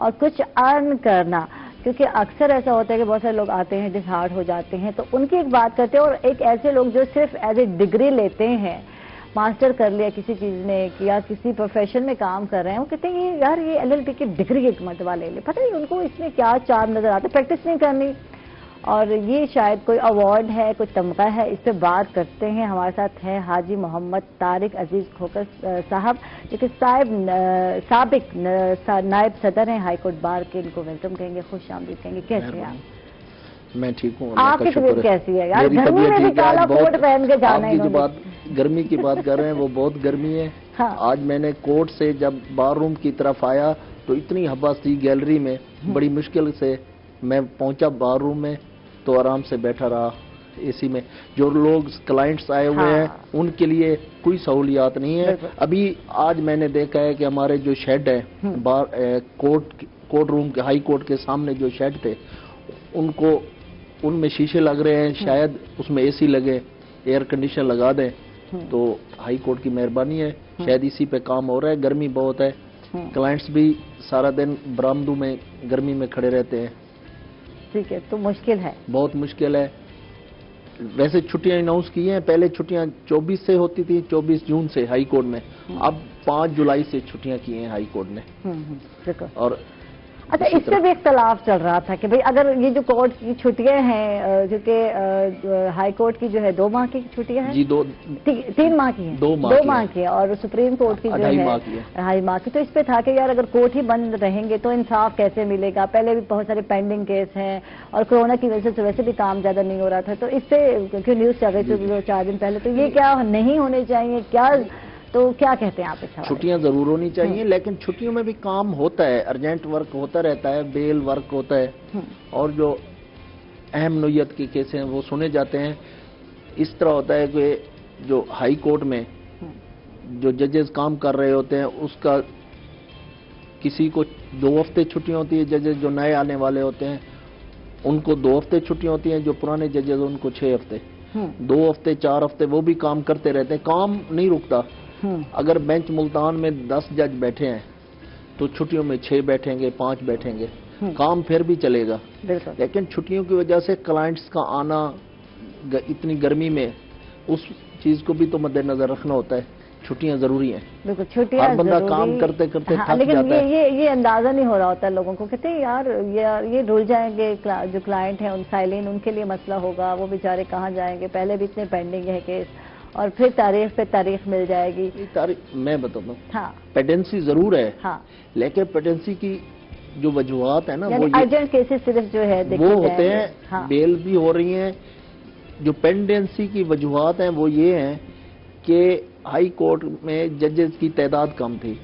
اور کچھ ارن کرنا. کیونکہ اکثر ایسا ہوتا ہے کہ بہت سارے لوگ آتے ہیں ڈس ہارٹ ہو جاتے ہیں, تو ان کی ایک بات کرتے ہیں, اور ایک ایسے لوگ جو صرف ایز اے ڈگری لیتے ہیں, ماسٹر کر لیا کسی چیز میں یا کسی پروفیشن میں کام کر رہے ہیں, وہ کہتے ہیں کہ یار یہ LLB کی ڈگری ایک مرتبہ لے لے, پتہ نہیں ان کو اس میں کیا چارم نظر آتا ہے, پریکٹس نہیں کرنی. اور یہ شاید کوئی ایوارڈ ہے, کوئی تمغہ ہے, اس پہ بات کرتے ہیں. ہمارے ساتھ ہیں حاجی محمد طارق عزیز کھوکر صاحب, جو کہ سابق نائب صدر ہیں ہائی کورٹ بار کے. ان کو ویلکم کہیں گے, خوش آمدید کہیں گے. کیسے ہیں آپ؟ میں ٹھیک ہوں. آپ کی طبیعت کیسی ہے یار؟ گرمی میں بھی کالا کوٹ پہن کے جانا ہے. گرمی کی بات کر رہے ہیں, وہ بہت گرمی ہے. آج میں نے کورٹ سے جب بار روم کی طرف آیا تو اتنی ہبس تھی گیلری میں, بڑی مشکل سے میں پہنچا بار روم میں, تو آرام سے بیٹھا رہا اے سی میں. جو لوگ کلائنٹس آئے ہوئے ہیں ان کے لیے کوئی سہولیات نہیں ہے. ابھی آج میں نے دیکھا ہے کہ ہمارے جو شیڈ ہے کورٹ روم کے, ہائی کورٹ کے سامنے جو شیڈ تھے, ان میں شیشے لگ رہے ہیں, شاید اس میں اے سی لگے, ایئر کنڈیشن لگا دیں. تو ہائی کورٹ کی مہربانی ہے, شاید اسی پہ کام ہو رہا ہے. گرمی بہت ہے, کلائنٹس بھی سارا دن برآمدوں میں گرمی میں کھڑے رہتے ہیں. ٹھیک ہے, تو مشکل ہے, بہت مشکل ہے. ویسے چھٹیاں اناؤنس کی ہیں, پہلے چھٹیاں 24 سے ہوتی تھی, 24 جون سے ہائی کورٹ میں, اب 5 جولائی سے چھٹیاں کی ہیں ہائی کورٹ نے. اور اچھا, اس سے بھی اختلاف چل رہا تھا کہ بھئی اگر یہ جو کورٹ کی چھٹیاں ہیں, جو کہ ہائی کورٹ کی جو ہے 2 ماہ کی چھٹیاں ہیں, جی 3 ماہ کی ہیں, 2 ماہ کی, اور سپریم کورٹ کی جو ہے 2.5 ماہ کی. تو اس پہ تھا کہ یار اگر کورٹ ہی بند رہیں گے تو انصاف کیسے ملے گا؟ پہلے بھی بہت سارے پینڈنگ کیس ہیں, اور کرونا کی وجہ سے ویسے بھی کام زیادہ نہیں ہو رہا تھا. تو اس سے کیونکہ نیوز چل رہی تھی 4 دن پہلے, تو یہ کیا نہیں ہونے چاہیے کیا؟ تو کیا کہتے ہیں آپ اس حوالے؟ چھٹیاں ضرور ہونی چاہیے, لیکن چھٹیوں میں بھی کام ہوتا ہے, ارجنٹ ورک ہوتا رہتا ہے, بیل ورک ہوتا ہے, اور جو اہم نوعیت کے کیس ہیں وہ سنے جاتے ہیں. اس طرح ہوتا ہے کہ جو ہائی کورٹ میں جو ججز کام کر رہے ہوتے ہیں, اس کا کسی کو 2 ہفتے چھٹیاں ہوتی ہے. ججز جو نئے آنے والے ہوتے ہیں ان کو 2 ہفتے چھٹیاں ہوتی ہیں, جو پرانے ججز ان کو 6 ہفتے, 2 ہفتے 4 ہفتے وہ بھی کام کرتے رہتے ہیں. کام نہیں رکتا. اگر بینچ ملتان میں 10 جج بیٹھے ہیں تو چھٹیوں میں 6 بیٹھیں گے, 5 بیٹھیں گے, کام پھر بھی چلے گا. لیکن چھٹیوں کی وجہ سے کلائنٹس کا آنا اتنی گرمی میں, اس چیز کو بھی تو مد نظر رکھنا ہوتا ہے. چھٹیاں ضروری ہیں. بالکل, چھٹیاں ہر بندہ کام کرتے کرتے تھک لیکن جاتا ہے. یہ اندازہ نہیں ہو رہا ہوتا ہے لوگوں کو. کہتے ہیں یار یہ رول جائیں گے, جو کلائنٹ ہیں ان سائلین, ان کے لیے مسئلہ ہوگا, وہ بیچارے کہاں جائیں گے؟ پہلے بھی اتنے پینڈنگ ہے کیس, اور پھر تاریخ پہ تاریخ مل جائے گی. میں بتاتا ہوں, پیڈنسی ضرور ہے, لیکن پیڈنسی کی جو وجوہات ہیں نا, وہ ارجنٹ کیسز صرف جو ہے وہ ہوتے ہیں, بیل بھی ہو رہی ہیں. جو پینڈنسی کی وجوہات ہیں وہ یہ ہیں کہ ہائی کورٹ میں ججز کی تعداد کم تھی.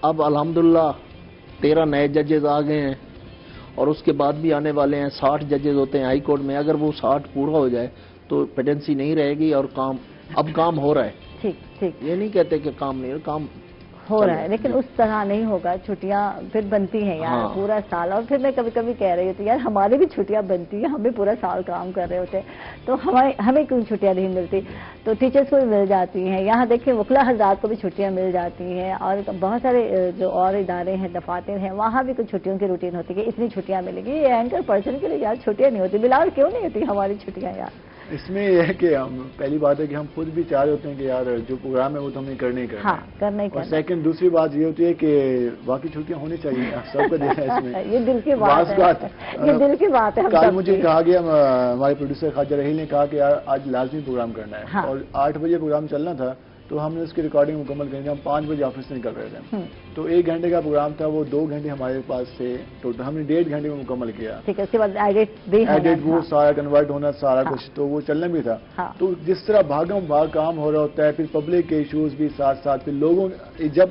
اب الحمدللہ 13 نئے ججز آ گئے ہیں, اور اس کے بعد بھی آنے والے ہیں. 60 ججز ہوتے ہیں ہائی کورٹ میں. اگر وہ 60 پورا ہو جائے تو پیڈنسی نہیں رہے گی, اور اب کام ہو رہا ہے. ٹھیک, یہ نہیں کہتے کہ کام نہیں, کام ہو رہا ہے, لیکن اس طرح نہیں ہوگا. چھٹیاں پھر بنتی ہیں یار پورا سال. اور پھر میں کبھی کبھی کہہ رہی ہوتی یار ہماری بھی چھٹیاں بنتی ہیں, ہم بھی پورا سال کام کر رہے ہوتے ہیں, تو ہمیں کیوں چھٹیاں نہیں ملتی؟ تو ٹیچرز کو بھی مل جاتی ہیں. یہاں دیکھیں وکلا حضرات کو بھی چھٹیاں مل جاتی ہیں, اور بہت سارے جو اور ادارے ہیں, دفاتر ہیں, وہاں بھی کچھ چھٹیوں کی روٹین ہوتی ہے کہ اتنی چھٹیاں ملیں گی. یہ اینکر پرسن کے لیے یار چھٹیاں نہیں ہوتی. بلال کیوں نہیں ہوتی ہماری چھٹیاں یار؟ اس میں یہ ہے کہ ہم پہلی بات ہے کہ ہم خود بھی چاہ رہے ہوتے ہیں کہ یار جو پروگرام ہے وہ تو ہمیں کرنے کرنا ہے. اور سیکنڈ دوسری بات یہ ہوتی ہے کہ باقی چھٹیاں ہونی چاہیے. سب کو دیکھا ہے اس میں. یہ دل کی بات ہے, یہ دل کی بات ہے. کل مجھے کہا گیا, ہمارے پروڈیوسر خواجہ رحیل نے کہا کہ یار آج لازمی پروگرام کرنا ہے, اور 8 بجے پروگرام چلنا تھا, تو ہم نے اس کی ریکارڈنگ مکمل کریں گے. ہم 5 بجے آفس سے نکل رہے تھے, تو 1 گھنٹے کا پروگرام تھا, وہ 2 گھنٹے ہمارے پاس سے ٹوٹل ہم نے 1.5 گھنٹے میں مکمل کیا. اس کے بعد ایڈٹ وہ سارا کنورٹ ہونا, سارا کچھ, تو وہ چلنا بھی تھا. تو جس طرح بھاگم بھاگ کام ہو رہا ہوتا ہے, پھر پبلک کے ایشوز بھی ساتھ ساتھ, پھر لوگوں جب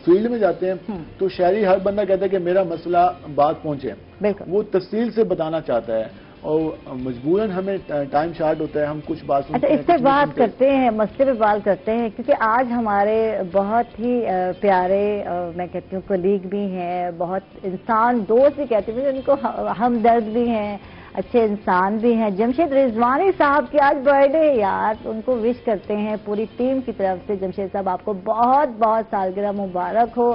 فیلڈ میں جاتے ہیں تو شہری ہر بندہ کہتا ہے کہ میرا مسئلہ بات پہنچے, وہ تفصیل سے بتانا چاہتا ہے, اور مجبوراً ہمیں ٹائم شارٹ ہوتا ہے. ہم کچھ بات سنتے ہیں, اس پہ بات کرتے ہیں, مسئلے پہ بات کرتے ہیں, کیونکہ آج ہمارے بہت ہی پیارے میں کہتی ہوں کولیگ بھی ہیں, بہت انسان دوست بھی کہتے ہیں, ان کو ہمدرد بھی ہیں, اچھے انسان بھی ہیں. جمشید رضوانی صاحب کی آج برتھ ڈے ہے یار, ان کو وش کرتے ہیں پوری ٹیم کی طرف سے. جمشید صاحب آپ کو بہت بہت سالگرہ مبارک ہو.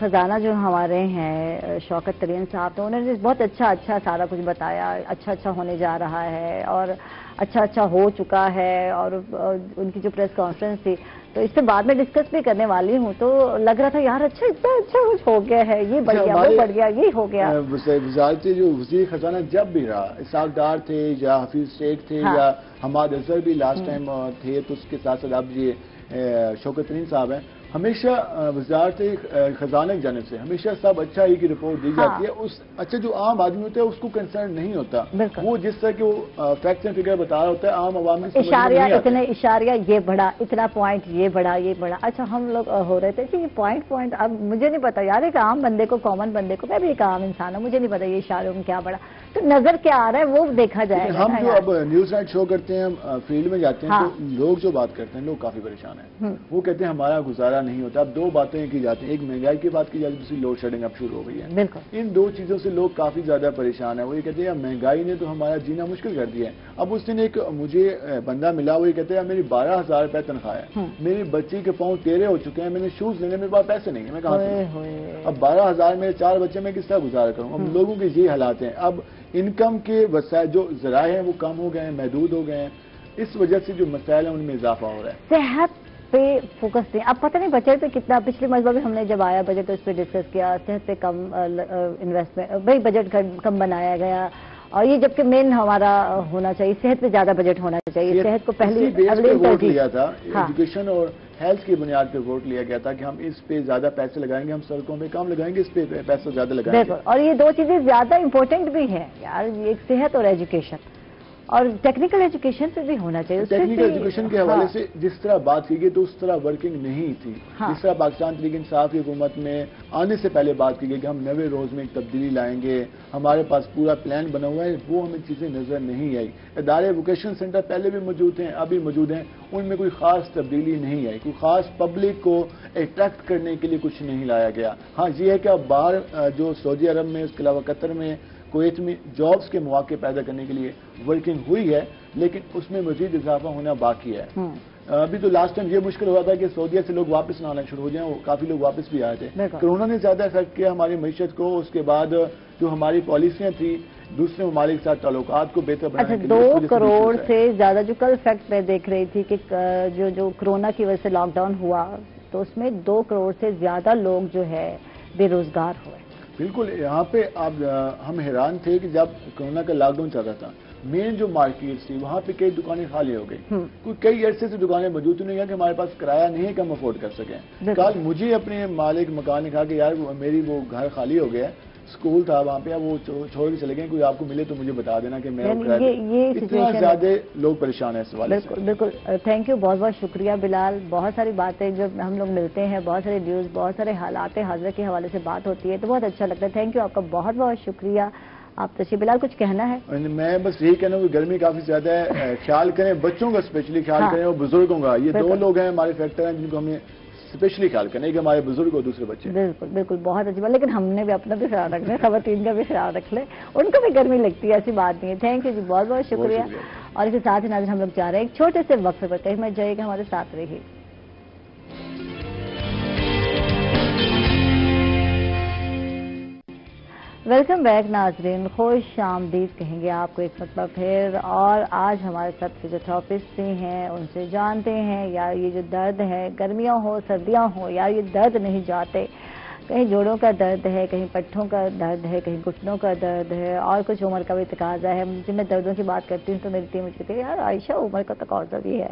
خزانہ جو ہمارے ہیں شوکت ترین صاحب, تو انہوں نے بہت اچھا سارا کچھ بتایا, اچھا ہونے جا رہا ہے اور اچھا ہو چکا ہے, اور ان کی جو پریس کانفرنس تھی تو اس سے بعد میں ڈسکس بھی کرنے والی ہوں, تو لگ رہا تھا یار اتنا اچھا کچھ ہو گیا ہے, یہ بڑھ گیا وہ بڑھ گیا یہ ہو گیا. وزارت جو وزیر خزانہ جب بھی رہا, اسحاق ڈار تھے یا حفیظ شیخ تھے یا حماد اظہر بھی لاسٹ ٹائم تھے, تو اس کے ساتھ ساتھ اب یہ شوکت ترین صاحب ہیں, ہمیشہ وزارت خزانہ کی جانب سے ہمیشہ سب اچھا ہی کی رپورٹ دی جاتی ہے. اس اچھا جو عام آدمی ہوتا ہے اس کو کنسرن نہیں ہوتا, وہ جس طرح کہ وہ فیکٹس اینڈ فگر بتا رہا ہوتا ہے, عام عوام میں اشاریہ یہ بڑھا, اتنا پوائنٹ یہ بڑھا. اچھا ہم لوگ ہو رہے تھے کہ یہ پوائنٹ اب مجھے نہیں پتا یار, ایک عام بندے کو, کامن بندے کو, میں بھی ایک عام انسان ہوں, مجھے نہیں پتا یہ اشاروں میں کیا بڑھا, تو نظر کیا آ رہا ہے وہ دیکھا جائے گا. ہم جو اب نیوز نائٹ شو کرتے ہیں, فیلڈ میں جاتے ہیں, تو لوگ جو بات کرتے ہیں, لوگ کافی پریشان ہیں. وہ کہتے ہیں ہمارا گزارا نہیں ہوتا. اب دو باتیں کی جاتی ہیں, ایک مہنگائی کی بات کی جاتی ہے, دوسری لوڈ شیڈنگ اب شروع ہو گئی ہے. ان دو چیزوں سے لوگ کافی زیادہ پریشان ہیں. وہ یہ کہتے ہیں مہنگائی نے تو ہمارا جینا مشکل کر دیا ہے. اب اس دن ایک مجھے بندہ ملا, وہ یہ کہتے ہیں میری 12,000 روپے تنخواہ ہے, میری بچی کے پاؤں ٹیڑے ہو چکے ہیں, میں نے شوز لینے میرے پاس پیسے نہیں ہیں, میں کہاں سے, اب 12,000 میرے 4 بچے میں کس طرح گزارا کروں. اب لوگوں کے یہ حالات ہیں. اب انکم کے وسائل جو ذرائع ہیں وہ کم ہو گئے ہیں, محدود ہو گئے ہیں, اس وجہ سے جو مسائل ہیں ان میں اضافہ ہو رہا ہے. صحت پہ فوکس نہیں, اب پتہ نہیں بجٹ پہ کتنا, پچھلی مرتبہ بھی ہم نے جب آیا بجٹ تو اس پہ ڈسکس کیا, صحت پہ کم انویسٹمنٹ, بھائی بجٹ کم بنایا گیا, اور یہ جبکہ مین ہمارا ہونا چاہیے صحت پہ زیادہ بجٹ ہونا چاہیے, صحت کو پہلی ووٹ لیا تھا, ایجوکیشن اور ہیلتھ کی بنیاد پہ ووٹ لیا گیا تھا کہ ہم اس پہ زیادہ پیسے لگائیں گے, ہم سڑکوں پہ کم لگائیں گے, اس پہ پیسہ زیادہ لگائیں گے. اور یہ دو چیزیں زیادہ امپورٹنٹ بھی ہیں یار, ایک صحت اور ایجوکیشن, اور ٹیکنیکل ایجوکیشن پہ بھی ہونا چاہیے. ٹیکنیکل ایجوکیشن کے حوالے سے جس طرح بات کی گئی تو اس طرح ورکنگ نہیں تھی. جس طرح پاکستان تحریک انصاف کی حکومت میں آنے سے پہلے بات کی گئی کہ ہم 90 روز میں ایک تبدیلی لائیں گے, ہمارے پاس پورا پلان بنا ہوا ہے, وہ ہمیں چیزیں نظر نہیں آئی. ادارے ووکیشنل سینٹر پہلے بھی موجود ہیں, ابھی موجود ہیں, ان میں کوئی خاص تبدیلی نہیں آئی, کوئی خاص پبلک کو اٹریکٹ کرنے کے لیے کچھ نہیں لایا گیا. ہاں یہ ہے کہ اب باہر جو سعودی عرب میں, اس کے علاوہ قطر میں, کویت میں جابز کے مواقع پیدا کرنے کے لیے ورکنگ ہوئی ہے, لیکن اس میں مزید اضافہ ہونا باقی ہے. ابھی تو لاسٹ ٹائم یہ مشکل ہوا تھا کہ سعودیہ سے لوگ واپس نہ آنا شروع ہو جائیں, وہ کافی لوگ واپس بھی آئے تھے. کرونا نے زیادہ افیکٹ کیا ہماری معیشت کو, اس کے بعد جو ہماری پالیسیاں تھیں دوسرے ممالک کے ساتھ تعلقات کو بہتر بنانے کے لیے. 2 کروڑ سے زیادہ جو کل فیکٹ میں دیکھ رہی تھی کہ جو کرونا کی وجہ سے لاک ڈاؤن ہوا, تو اس میں 2 کروڑ سے زیادہ لوگ جو ہے بے روزگار ہوئے. بالکل, یہاں پہ اب ہم حیران تھے کہ جب کرونا کا لاک ڈاؤن چل رہا تھا, مین جو مارکیٹس تھی وہاں پہ کئی دکانیں خالی ہو گئی, کئی عرصے سے دکانیں موجود نہیں ہے کہ ہمارے پاس کرایہ نہیں ہے کہ ہم افورڈ کر سکیں. کل مجھے اپنے مالک مکان نے کہا کہ یار میری وہ گھر خالی ہو گیا, اسکول تھا وہاں پہ, وہ چھوڑ کے چلے گئے, کوئی آپ کو ملے تو مجھے بتا دینا کہ میں اتنا زیادہ لوگ پریشان ہیں اس حوالے سے. بالکل, تھینک یو, بہت بہت شکریہ بلال. بہت ساری باتیں جب ہم لوگ ملتے ہیں, بہت سارے نیوز, بہت سارے حالات حاضرہ کے حوالے سے بات ہوتی ہے تو بہت اچھا لگتا ہے. تھینک یو, آپ کا بہت بہت شکریہ. آپ تشریف. بلال کچھ کہنا ہے؟ میں بس یہی کہنا ہوں کہ گرمی کافی زیادہ ہے, خیال کریں بچوں کا اسپیشلی خیال کریں, اور بزرگوں کا. یہ 2 لوگ ہیں ہمارے فیکٹر ہیں جن کو ہمیں اسپیشلی خیال کرنا ہے کہ ہمارے بزرگ اور دوسرے بچے. بالکل, بہت اچھی بات, لیکن ہم نے بھی اپنا بھی خیال رکھنا ہے, خواتین کا بھی خیال رکھ لیں, ان کو بھی گرمی لگتی ہے, ایسی بات نہیں ہے. تھینک یو جی, بہت بہت شکریہ. اور اس کے ساتھ ہی ناظرین ہم لوگ جا رہے ہیں ایک چھوٹے سے وقفے پر, کہیں مت جائیے گا, ہمارے ساتھ رہیے. ویلکم بیک ناظرین, خوش آمدید کہیں گے آپ کو ایک مرتبہ پھر. اور آج ہمارے ساتھ جو ٹاپکس ہیں ان سے جانتے ہیں یار یہ جو درد ہے, گرمیاں ہو سردیاں ہو, یار یہ درد نہیں جاتے. کہیں جوڑوں کا درد ہے, کہیں پٹھوں کا درد ہے, کہیں گھٹنوں کا درد ہے, اور کچھ عمر کا بھی تقاضا ہے. جب میں دردوں کی بات کرتی ہوں تو میری ٹیم مجھے کہتی ہے یار عائشہ عمر کا تقاضا بھی ہے.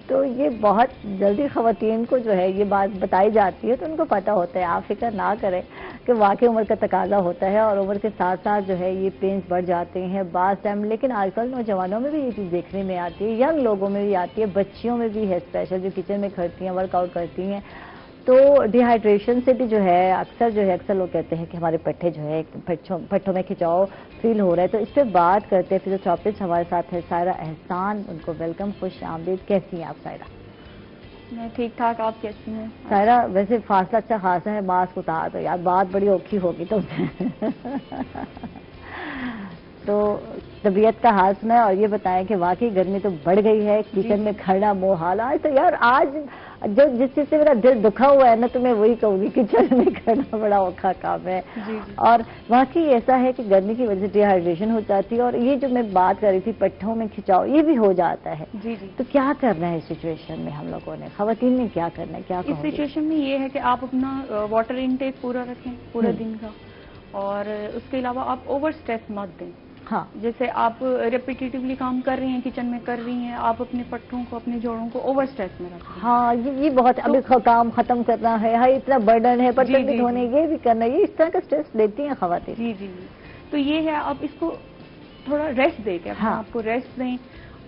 تو یہ بہت جلدی خواتین کو جو ہے یہ بات بتائی جاتی ہے تو ان کو پتہ ہوتا ہے. آپ فکر نہ کریں کہ واقعی عمر کا تقاضا ہوتا ہے, اور عمر کے ساتھ ساتھ جو ہے یہ پینس بڑھ جاتے ہیں بعض ٹائم. لیکن آج کل نوجوانوں میں بھی یہ چیز دیکھنے میں آتی ہے, ینگ لوگوں میں بھی آتی ہے, بچیوں میں بھی ہے اسپیشل, جو کچن میں کھڑتی ہیں, ورک آؤٹ کرتی ہیں. تو ڈی ہائیڈریشن سے بھی جو ہے اکثر لوگ کہتے ہیں کہ ہمارے پٹھے جو ہے پٹھوں میں کھچاؤ فیل ہو رہا ہے. تو اس پہ بات کرتے ہیں. پھر جو ٹاپک ہمارے ساتھ ہے سائرہ احسان, ان کو ویلکم, خوش آمدید. کیسی ہیں آپ سائرہ؟ میں ٹھیک ٹھاک, آپ کیسی ہیں؟ سائرہ ویسے فاصلہ اچھا خاصا ہے, ماسک اتار دو یار, بات بڑی اوکھی ہوگی تو طبیعت کا حال سنا ہے اور یہ بتائیں کہ واقعی گرمی تو بڑھ گئی ہے, کچن میں کھڑنا محال ہے. تو یار آج جو جس چیز سے میرا دل دکھا ہوا ہے نا, تو میں وہی کہوں گی کچن میں کھڑنا بڑا اوکھا کام ہے. اور واقعی ایسا ہے کہ گرمی کی وجہ سے ڈی ہائیڈریشن ہو جاتی ہے, اور یہ جو میں بات کر رہی تھی پٹھوں میں کھچاؤ, یہ بھی ہو جاتا ہے. تو کیا کرنا ہے اس سچویشن میں ہم لوگوں نے, خواتین نے کیا کرنا ہے, کیا اس سچویشن میں یہ ہے کہ آپ اپنا واٹر انٹیک پورا رکھیں پورے دن کا, اور اس کے علاوہ آپ اوور اسٹریس مت دیں. ہاں, جیسے آپ ریپیٹیٹیولی کام کر رہی ہیں, کچن میں کر رہی ہیں, آپ اپنے پٹھوں کو اپنے جوڑوں کو اوور اسٹریس میں رکھیں. ہاں, یہ بہت ابھی کام ختم کرنا ہے, ہاں اتنا برڈن ہے, برتن بھی دھونے, یہ بھی کرنا ہے, یہ اس طرح کا اسٹریس لیتی ہیں خواتین. جی, تو یہ ہے آپ اس کو تھوڑا ریسٹ دے کے آپ کو ریسٹ دیں,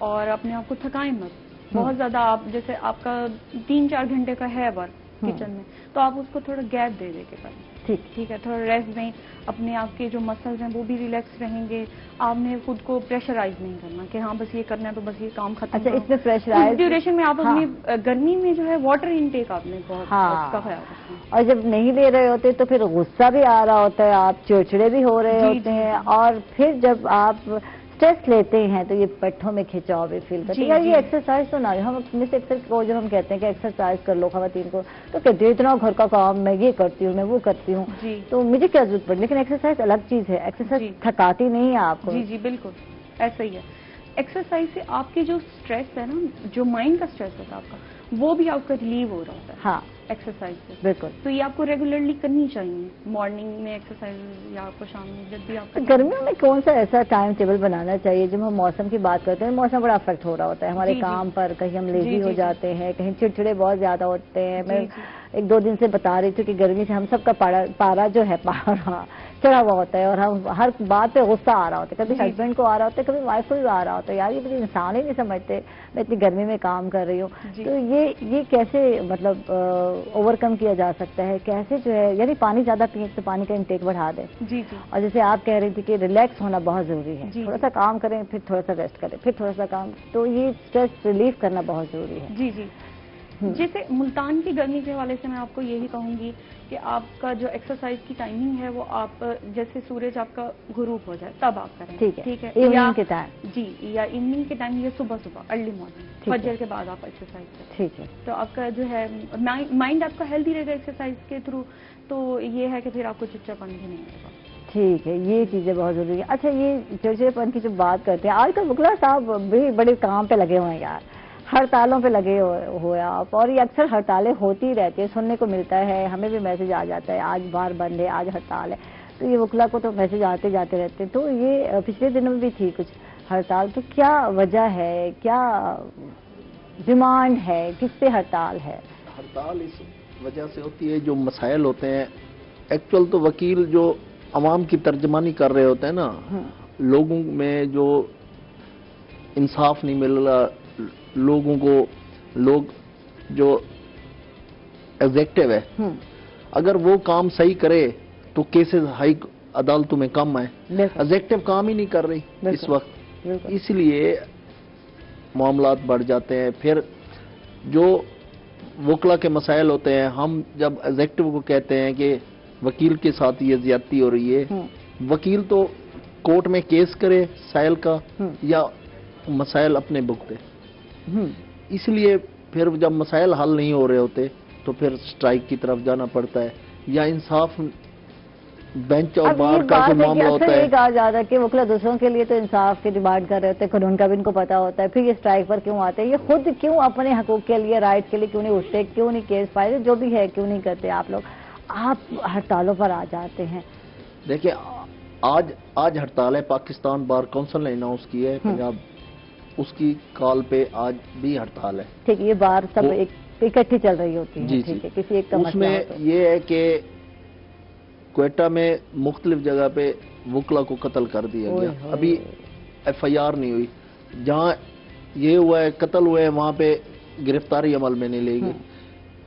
اور اپنے آپ کو تھکائیں مت بہت زیادہ. آپ جیسے آپ کا 3-4 گھنٹے کا ہے ورک کچن میں, تو آپ اس کو تھوڑا گیپ دے کے کریں. ٹھیک ہے, تھوڑا ریسٹ دیں, اپنے آپ کے جو مسلز ہیں وہ بھی ریلیکس رہیں گے. آپ نے خود کو پریشرائز نہیں کرنا کہ ہاں بس یہ کرنا ہے تو بس یہ کام ختم. اچھا, اس میں پریشرائز ڈیوریشن میں آپ اپنی گرمی میں جو ہے واٹر انٹیک آپ نے بہت اس کا خیال رکھنا. اور جب نہیں لے رہے ہوتے تو پھر غصہ بھی آ رہا ہوتا ہے, آپ چڑچڑے بھی ہو رہے ہوتے ہیں, اور پھر جب آپ اسٹریس لیتے ہیں تو یہ پٹھوں میں کھچاؤ بھی فیل کرتے ہیں. یار یہ ایکسرسائز تو نہ, ہم میں سے اکثر کو جب ہم کہتے ہیں کہ ایکسرسائز کر لو خواتین کو, تو کہتے ہیں اتنا گھر کا کام میں یہ کرتی ہوں, میں وہ کرتی ہوں, تو مجھے کیا ضرورت پڑی. لیکن ایکسرسائز الگ چیز ہے, ایکسرسائز تھکاتی نہیں ہے آپ کو. جی بالکل ایسا ہی ہے. ایکسرسائز سے آپ کے جو اسٹریس ہے نا, جو مائنڈ کا اسٹریس ہوتا ہے آپ کا, وہ بھی آپ کا ریلیو ہو رہا ہوتا ہے. ہاں, ایکسرسائز سے بالکل. تو یہ آپ کو ریگولرلی کرنی چاہیے, مارننگ میں ایکسرسائز یا آپ کو شام میں, جب بھی آپ. گرمیوں میں کون سا ایسا ٹائم ٹیبل بنانا چاہیے؟ جب ہم موسم کی بات کرتے ہیں, موسم بڑا افیکٹ ہو رہا ہوتا ہے ہمارے کام پر, کہیں ہم لیزی ہو جاتے ہیں, کہیں چڑچڑے بہت زیادہ ہوتے ہیں. میں 1-2 دن سے بتا رہی تھی کہ گرمی سے ہم سب کا پارا جو ہے پارا چڑھا ہوا ہوتا ہے, اور ہم ہر بات پہ غصہ آ رہا ہوتا ہے. کبھی ہسبینڈ کو آ رہا ہوتا ہے, کبھی وائف کو بھی آ رہا ہوتا ہے, یار یہ مجھے انسان ہی نہیں سمجھتے, میں اتنی گرمی میں کام کر رہی ہوں. تو یہ کیسے مطلب اوور کم کیا جا سکتا ہے, کیسے جو ہے, یعنی پانی زیادہ پئیں تو پانی کا انٹیک بڑھا دیں. اور جیسے آپ کہہ رہی تھی کہ ریلیکس ہونا بہت ضروری ہے, تھوڑا سا کام کریں, پھر تھوڑا سا ریسٹ کریں, پھر تھوڑا سا کام, تو یہ اسٹریس ریلیف کرنا بہت ضروری ہے. جی جیسے ملتان کی گرمی کے حوالے سے میں آپ کو یہی کہوں گی کہ آپ کا جو ایکسرسائز کی ٹائمنگ ہے وہ آپ جیسے سورج آپ کا غروب ہو جائے تب آپ کریں. ٹھیک ہے, ایوننگ کے ٹائم. جی, یا ایوننگ کے ٹائم, یا صبح ارلی مارننگ فجر کے بعد آپ ایکسرسائز کریں. ٹھیک ہے, تو آپ کا جو ہے مائنڈ آپ کا ہیلدی رہے گا ایکسرسائز کے تھرو. تو یہ ہے کہ پھر آپ کو چڑچڑاپن بھی نہیں آئے گا. ٹھیک ہے, یہ چیزیں بہت ضروری ہیں. اچھا, یہ چڑچڑےپن کی جو بات کرتے ہیں, آج کل وکلا صاحب بھی بڑے کام پہ لگے ہوئے ہیں یار, ہڑتالوں پہ لگے ہوئے آپ, اور یہ اکثر ہڑتالیں ہوتی رہتی ہیں, سننے کو ملتا ہے, ہمیں بھی میسج آ جاتا ہے آج بار بند ہے, آج ہڑتال ہے. تو یہ وکلا کو تو میسج آتے جاتے رہتے ہیں. تو یہ پچھلے دنوں میں بھی تھی کچھ ہڑتال, تو کیا وجہ ہے, کیا ڈیمانڈ ہے, کس پہ ہڑتال ہے؟ ہڑتال اس وجہ سے ہوتی ہے جو مسائل ہوتے ہیں, ایکچوئل تو وکیل جو عوام کی ترجمانی کر رہے ہوتے ہیں نا, لوگوں میں جو انصاف نہیں مل رہا, لوگوں کو لوگ جو ایگزیکٹو ہے, اگر وہ کام صحیح کرے تو کیسز ہائی عدالتوں میں کم ہے. ایگزیکٹو کام ہی نہیں کر رہی اس وقت, اس لیے معاملات بڑھ جاتے ہیں. پھر جو وکلا کے مسائل ہوتے ہیں, ہم جب ایگزیکٹو کو کہتے ہیں کہ وکیل کے ساتھ یہ زیادتی ہو رہی ہے, وکیل تو کورٹ میں کیس کرے سائل کا, یا مسائل اپنے بک پہ. اس لیے پھر جب مسائل حل نہیں ہو رہے ہوتے تو پھر اسٹرائک کی طرف جانا پڑتا ہے, یا انصاف بینچ اور بار کا جو معاملہ ہوتا ہے. یہ کہا جاتا ہے کہ وکلا دوسروں کے لیے تو انصاف کی ڈیمانڈ کر رہے ہوتے ہیں, قانون کا بھی ان کو پتا ہوتا ہے, پھر یہ اسٹرائک پر کیوں آتے ہیں, یہ خود کیوں اپنے حقوق کے لیے, رائٹ کے لیے کیوں نہیں اٹھتے, کیوں نہیں کیس فائل, جو بھی ہے کیوں نہیں کرتے آپ لوگ, آپ ہڑتالوں پر آ جاتے ہیں؟ دیکھیں, آج ہڑتال ہے, پاکستان بار کونسل نے اناؤنس کی ہے پنجاب, اس کی کال پہ آج بھی ہڑتال ہے. ٹھیک, یہ بار سب اکٹھی چل رہی ہوتی ہے. ٹھیک ہے, کسی ایک کا اس میں یہ ہے کہ کوئٹہ میں مختلف جگہ پہ وکلا کو قتل کر دیا گیا, ابھی ایف آئی آر نہیں ہوئی. جہاں یہ ہوا ہے, قتل ہوئے ہیں, وہاں پہ گرفتاری عمل میں نہیں لے گی.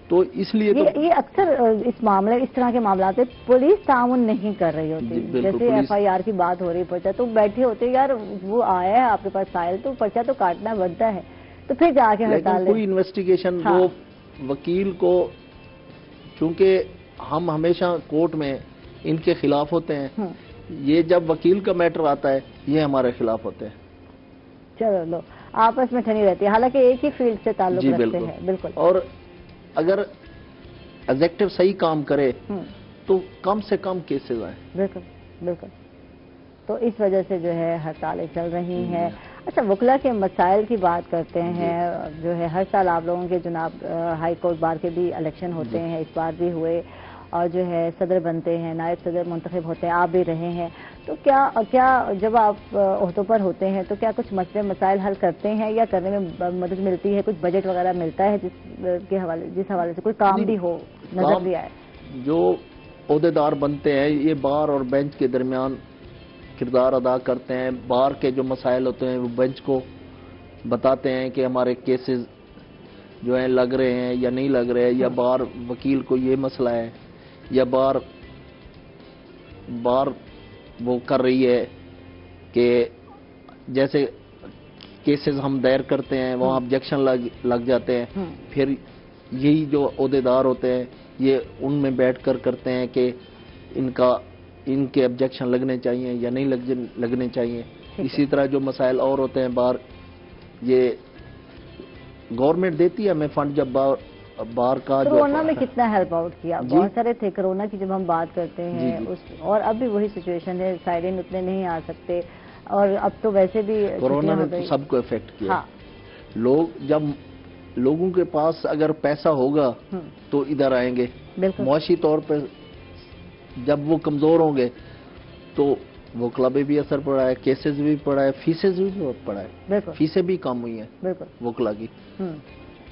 تو اس لیے یہ اکثر اس معاملے, اس طرح کے معاملات میں پولیس تعاون نہیں کر رہی ہوتی. جیسے ایف آئی آر کی بات ہو رہی پرچہ, تو بیٹھے ہوتے یار وہ آیا ہے آپ کے پاس فائل, تو پرچہ تو کاٹنا بنتا ہے, تو پھر جا کے ہڑتال. کوئی انویسٹیگیشن وہ وکیل کو, چونکہ ہم ہمیشہ کورٹ میں ان کے خلاف ہوتے ہیں, یہ جب وکیل کا میٹر آتا ہے یہ ہمارے خلاف ہوتے ہیں. چلو لو آپس میں ٹھنی رہتی ہے، حالانکہ ایک ہی فیلڈ سے تعلق رکھتے ہیں. بالکل. اور اگر ایگزیکٹو صحیح کام کرے تو کم سے کم کیسز آئیں. بالکل بالکل. تو اس وجہ سے جو ہے ہڑتالیں چل رہی ہیں. اچھا، وکلا کے مسائل کی بات کرتے ہیں. جو ہے ہر سال آپ لوگوں کے جناب ہائی کورٹ بار کے بھی الیکشن ہوتے ہیں، اس بار بھی ہوئے، اور جو ہے صدر بنتے ہیں، نائب صدر منتخب ہوتے ہیں، آپ بھی رہے ہیں. تو کیا جب آپ عہدوں پر ہوتے ہیں تو کیا کچھ مسئلے مسائل حل کرتے ہیں یا کرنے میں مدد ملتی ہے؟ کچھ بجٹ وغیرہ ملتا ہے جس حوالے سے کوئی کام بھی ہو نظر بھی آئے؟ جو عہدیدار بنتے ہیں یہ بار اور بینچ کے درمیان کردار ادا کرتے ہیں. بار کے جو مسائل ہوتے ہیں وہ بینچ کو بتاتے ہیں کہ ہمارے کیسز جو ہیں لگ رہے ہیں یا نہیں لگ رہے، یا بار وکیل کو یہ مسئلہ ہے، یا بار وہ کر رہی ہے کہ جیسے کیسز ہم دائر کرتے ہیں وہاں آبجیکشن لگ جاتے ہیں. پھر یہی جو عہدیدار ہوتے ہیں یہ ان میں بیٹھ کر کرتے ہیں کہ ان کے آبجیکشن لگنے چاہیے یا نہیں لگنے چاہیے. اسی طرح جو مسائل اور ہوتے ہیں بار، یہ گورنمنٹ دیتی ہے ہمیں فنڈ. جب بار کا کرونا میں کتنا ہیلپ آؤٹ کیا؟ بہت سارے تھے کرونا کی جب ہم بات کرتے ہیں اور اب بھی وہی سچویشن ہے، سائرین اتنے نہیں آ سکتے، اور اب تو ویسے بھی کرونا نے تو سب کو افیکٹ کیا. جب لوگوں کے پاس اگر پیسہ ہوگا تو ادھر آئیں گے. معاشی طور پہ جب وہ کمزور ہوں گے تو وکلا پہ بھی اثر پڑا ہے، کیسز بھی پڑا ہے، فیسز بھی بہت پڑا ہے. فیسیں بھی کم ہوئی ہیں وکلا کی.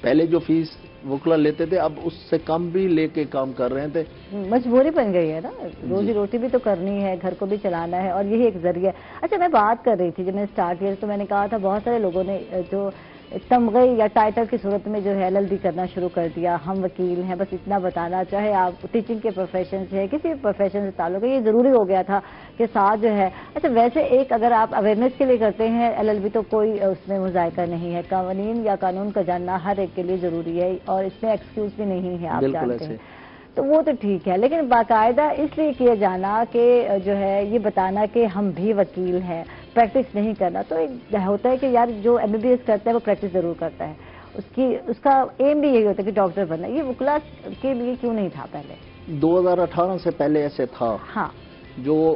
پہلے جو فیس وکلا لیتے تھے اب اس سے کم بھی لے کے کام کر رہے تھے. مجبوری بن گئی ہے نا، روزی روٹی بھی تو کرنی ہے، گھر کو بھی چلانا ہے، اور یہی ایک ذریعہ. اچھا، میں بات کر رہی تھی جب میں نے اسٹارٹ کیا تو میں نے کہا تھا بہت سارے لوگوں نے جو تمغے یا ٹائٹل کی صورت میں جو ہے LLB کرنا شروع کر دیا. ہم وکیل ہیں، بس اتنا بتانا، چاہے آپ ٹیچنگ کے پروفیشن سے کسی بھی پروفیشن سے تعلق ہے، یہ ضروری ہو گیا تھا کہ ساتھ جو ہے. اچھا، ویسے ایک اگر آپ اویئرنیس کے لیے کرتے ہیں LLB تو کوئی اس میں مذائقہ نہیں ہے. قوانین یا قانون کا جاننا ہر ایک کے لیے ضروری ہے اور اس میں ایکسکیوز بھی نہیں ہے، آپ جانتے ہیں. تو وہ تو ٹھیک ہے، لیکن باقاعدہ اس لیے کیا جانا کہ جو ہے یہ بتانا کہ ہم بھی وکیل ہیں، پریکٹس نہیں کرنا. تو ایک ہوتا ہے کہ یار جو MBBS کرتا ہے وہ پریکٹس ضرور کرتا ہے، اس کا ایم بھی یہی ہوتا ہے کہ ڈاکٹر بننا. یہ وکلا کے لیے کیوں نہیں تھا پہلے؟ 2018 سے پہلے ایسے تھا. ہاں، جو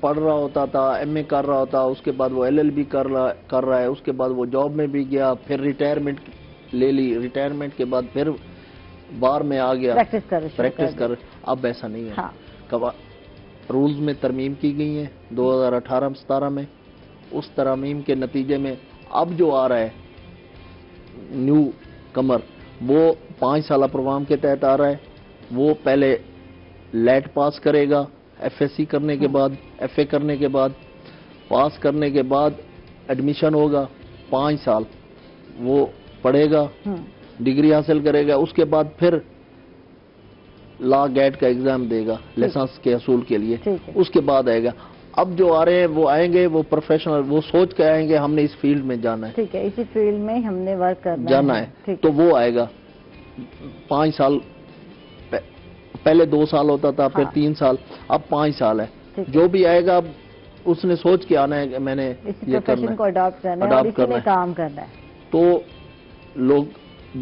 پڑھ رہا ہوتا تھا، MA کر رہا ہوتا، اس کے بعد وہ LLB کر رہا ہے، اس کے بعد وہ جاب میں بھی گیا، پھر ریٹائرمنٹ لے لی، ریٹائرمنٹ کے بعد پھر بار میں آ گیا پریکٹس کر. اب ایسا نہیں ہے. رولز میں ترمیم کی گئی ہیں 2018-17 میں. اس ترمیم کے نتیجے میں اب جو آ رہا ہے نیو کمر وہ 5 سالہ پروگرام کے تحت آ رہا ہے. وہ پہلے لیٹ پاس کرے گا، FSC کرنے کے بعد، FA کرنے کے بعد، پاس کرنے کے بعد ایڈمیشن ہوگا. 5 سال وہ پڑھے گا، ڈگری حاصل کرے گا، اس کے بعد پھر لا گیٹ کا ایگزام دے گا لائسنس کے حصول کے لیے. اس کے بعد آئے گا. اب جو آ رہے ہیں وہ آئیں گے، وہ پروفیشنل، وہ سوچ کے آئیں گے ہم نے اس فیلڈ میں جانا ہے. ٹھیک ہے، اسی فیلڈ میں ہم نے ورک کرنا جانا ہے. تو وہ آئے گا. 5 سال پہلے 2 سال ہوتا تھا، پھر 3 سال، اب 5 سال ہے. جو بھی آئے گا اب اس نے سوچ کے آنا ہے کہ میں نے یہ کرنا کو اڈاپٹ کرنا ہے اور اسی میں کام کرنا ہے. تو لوگ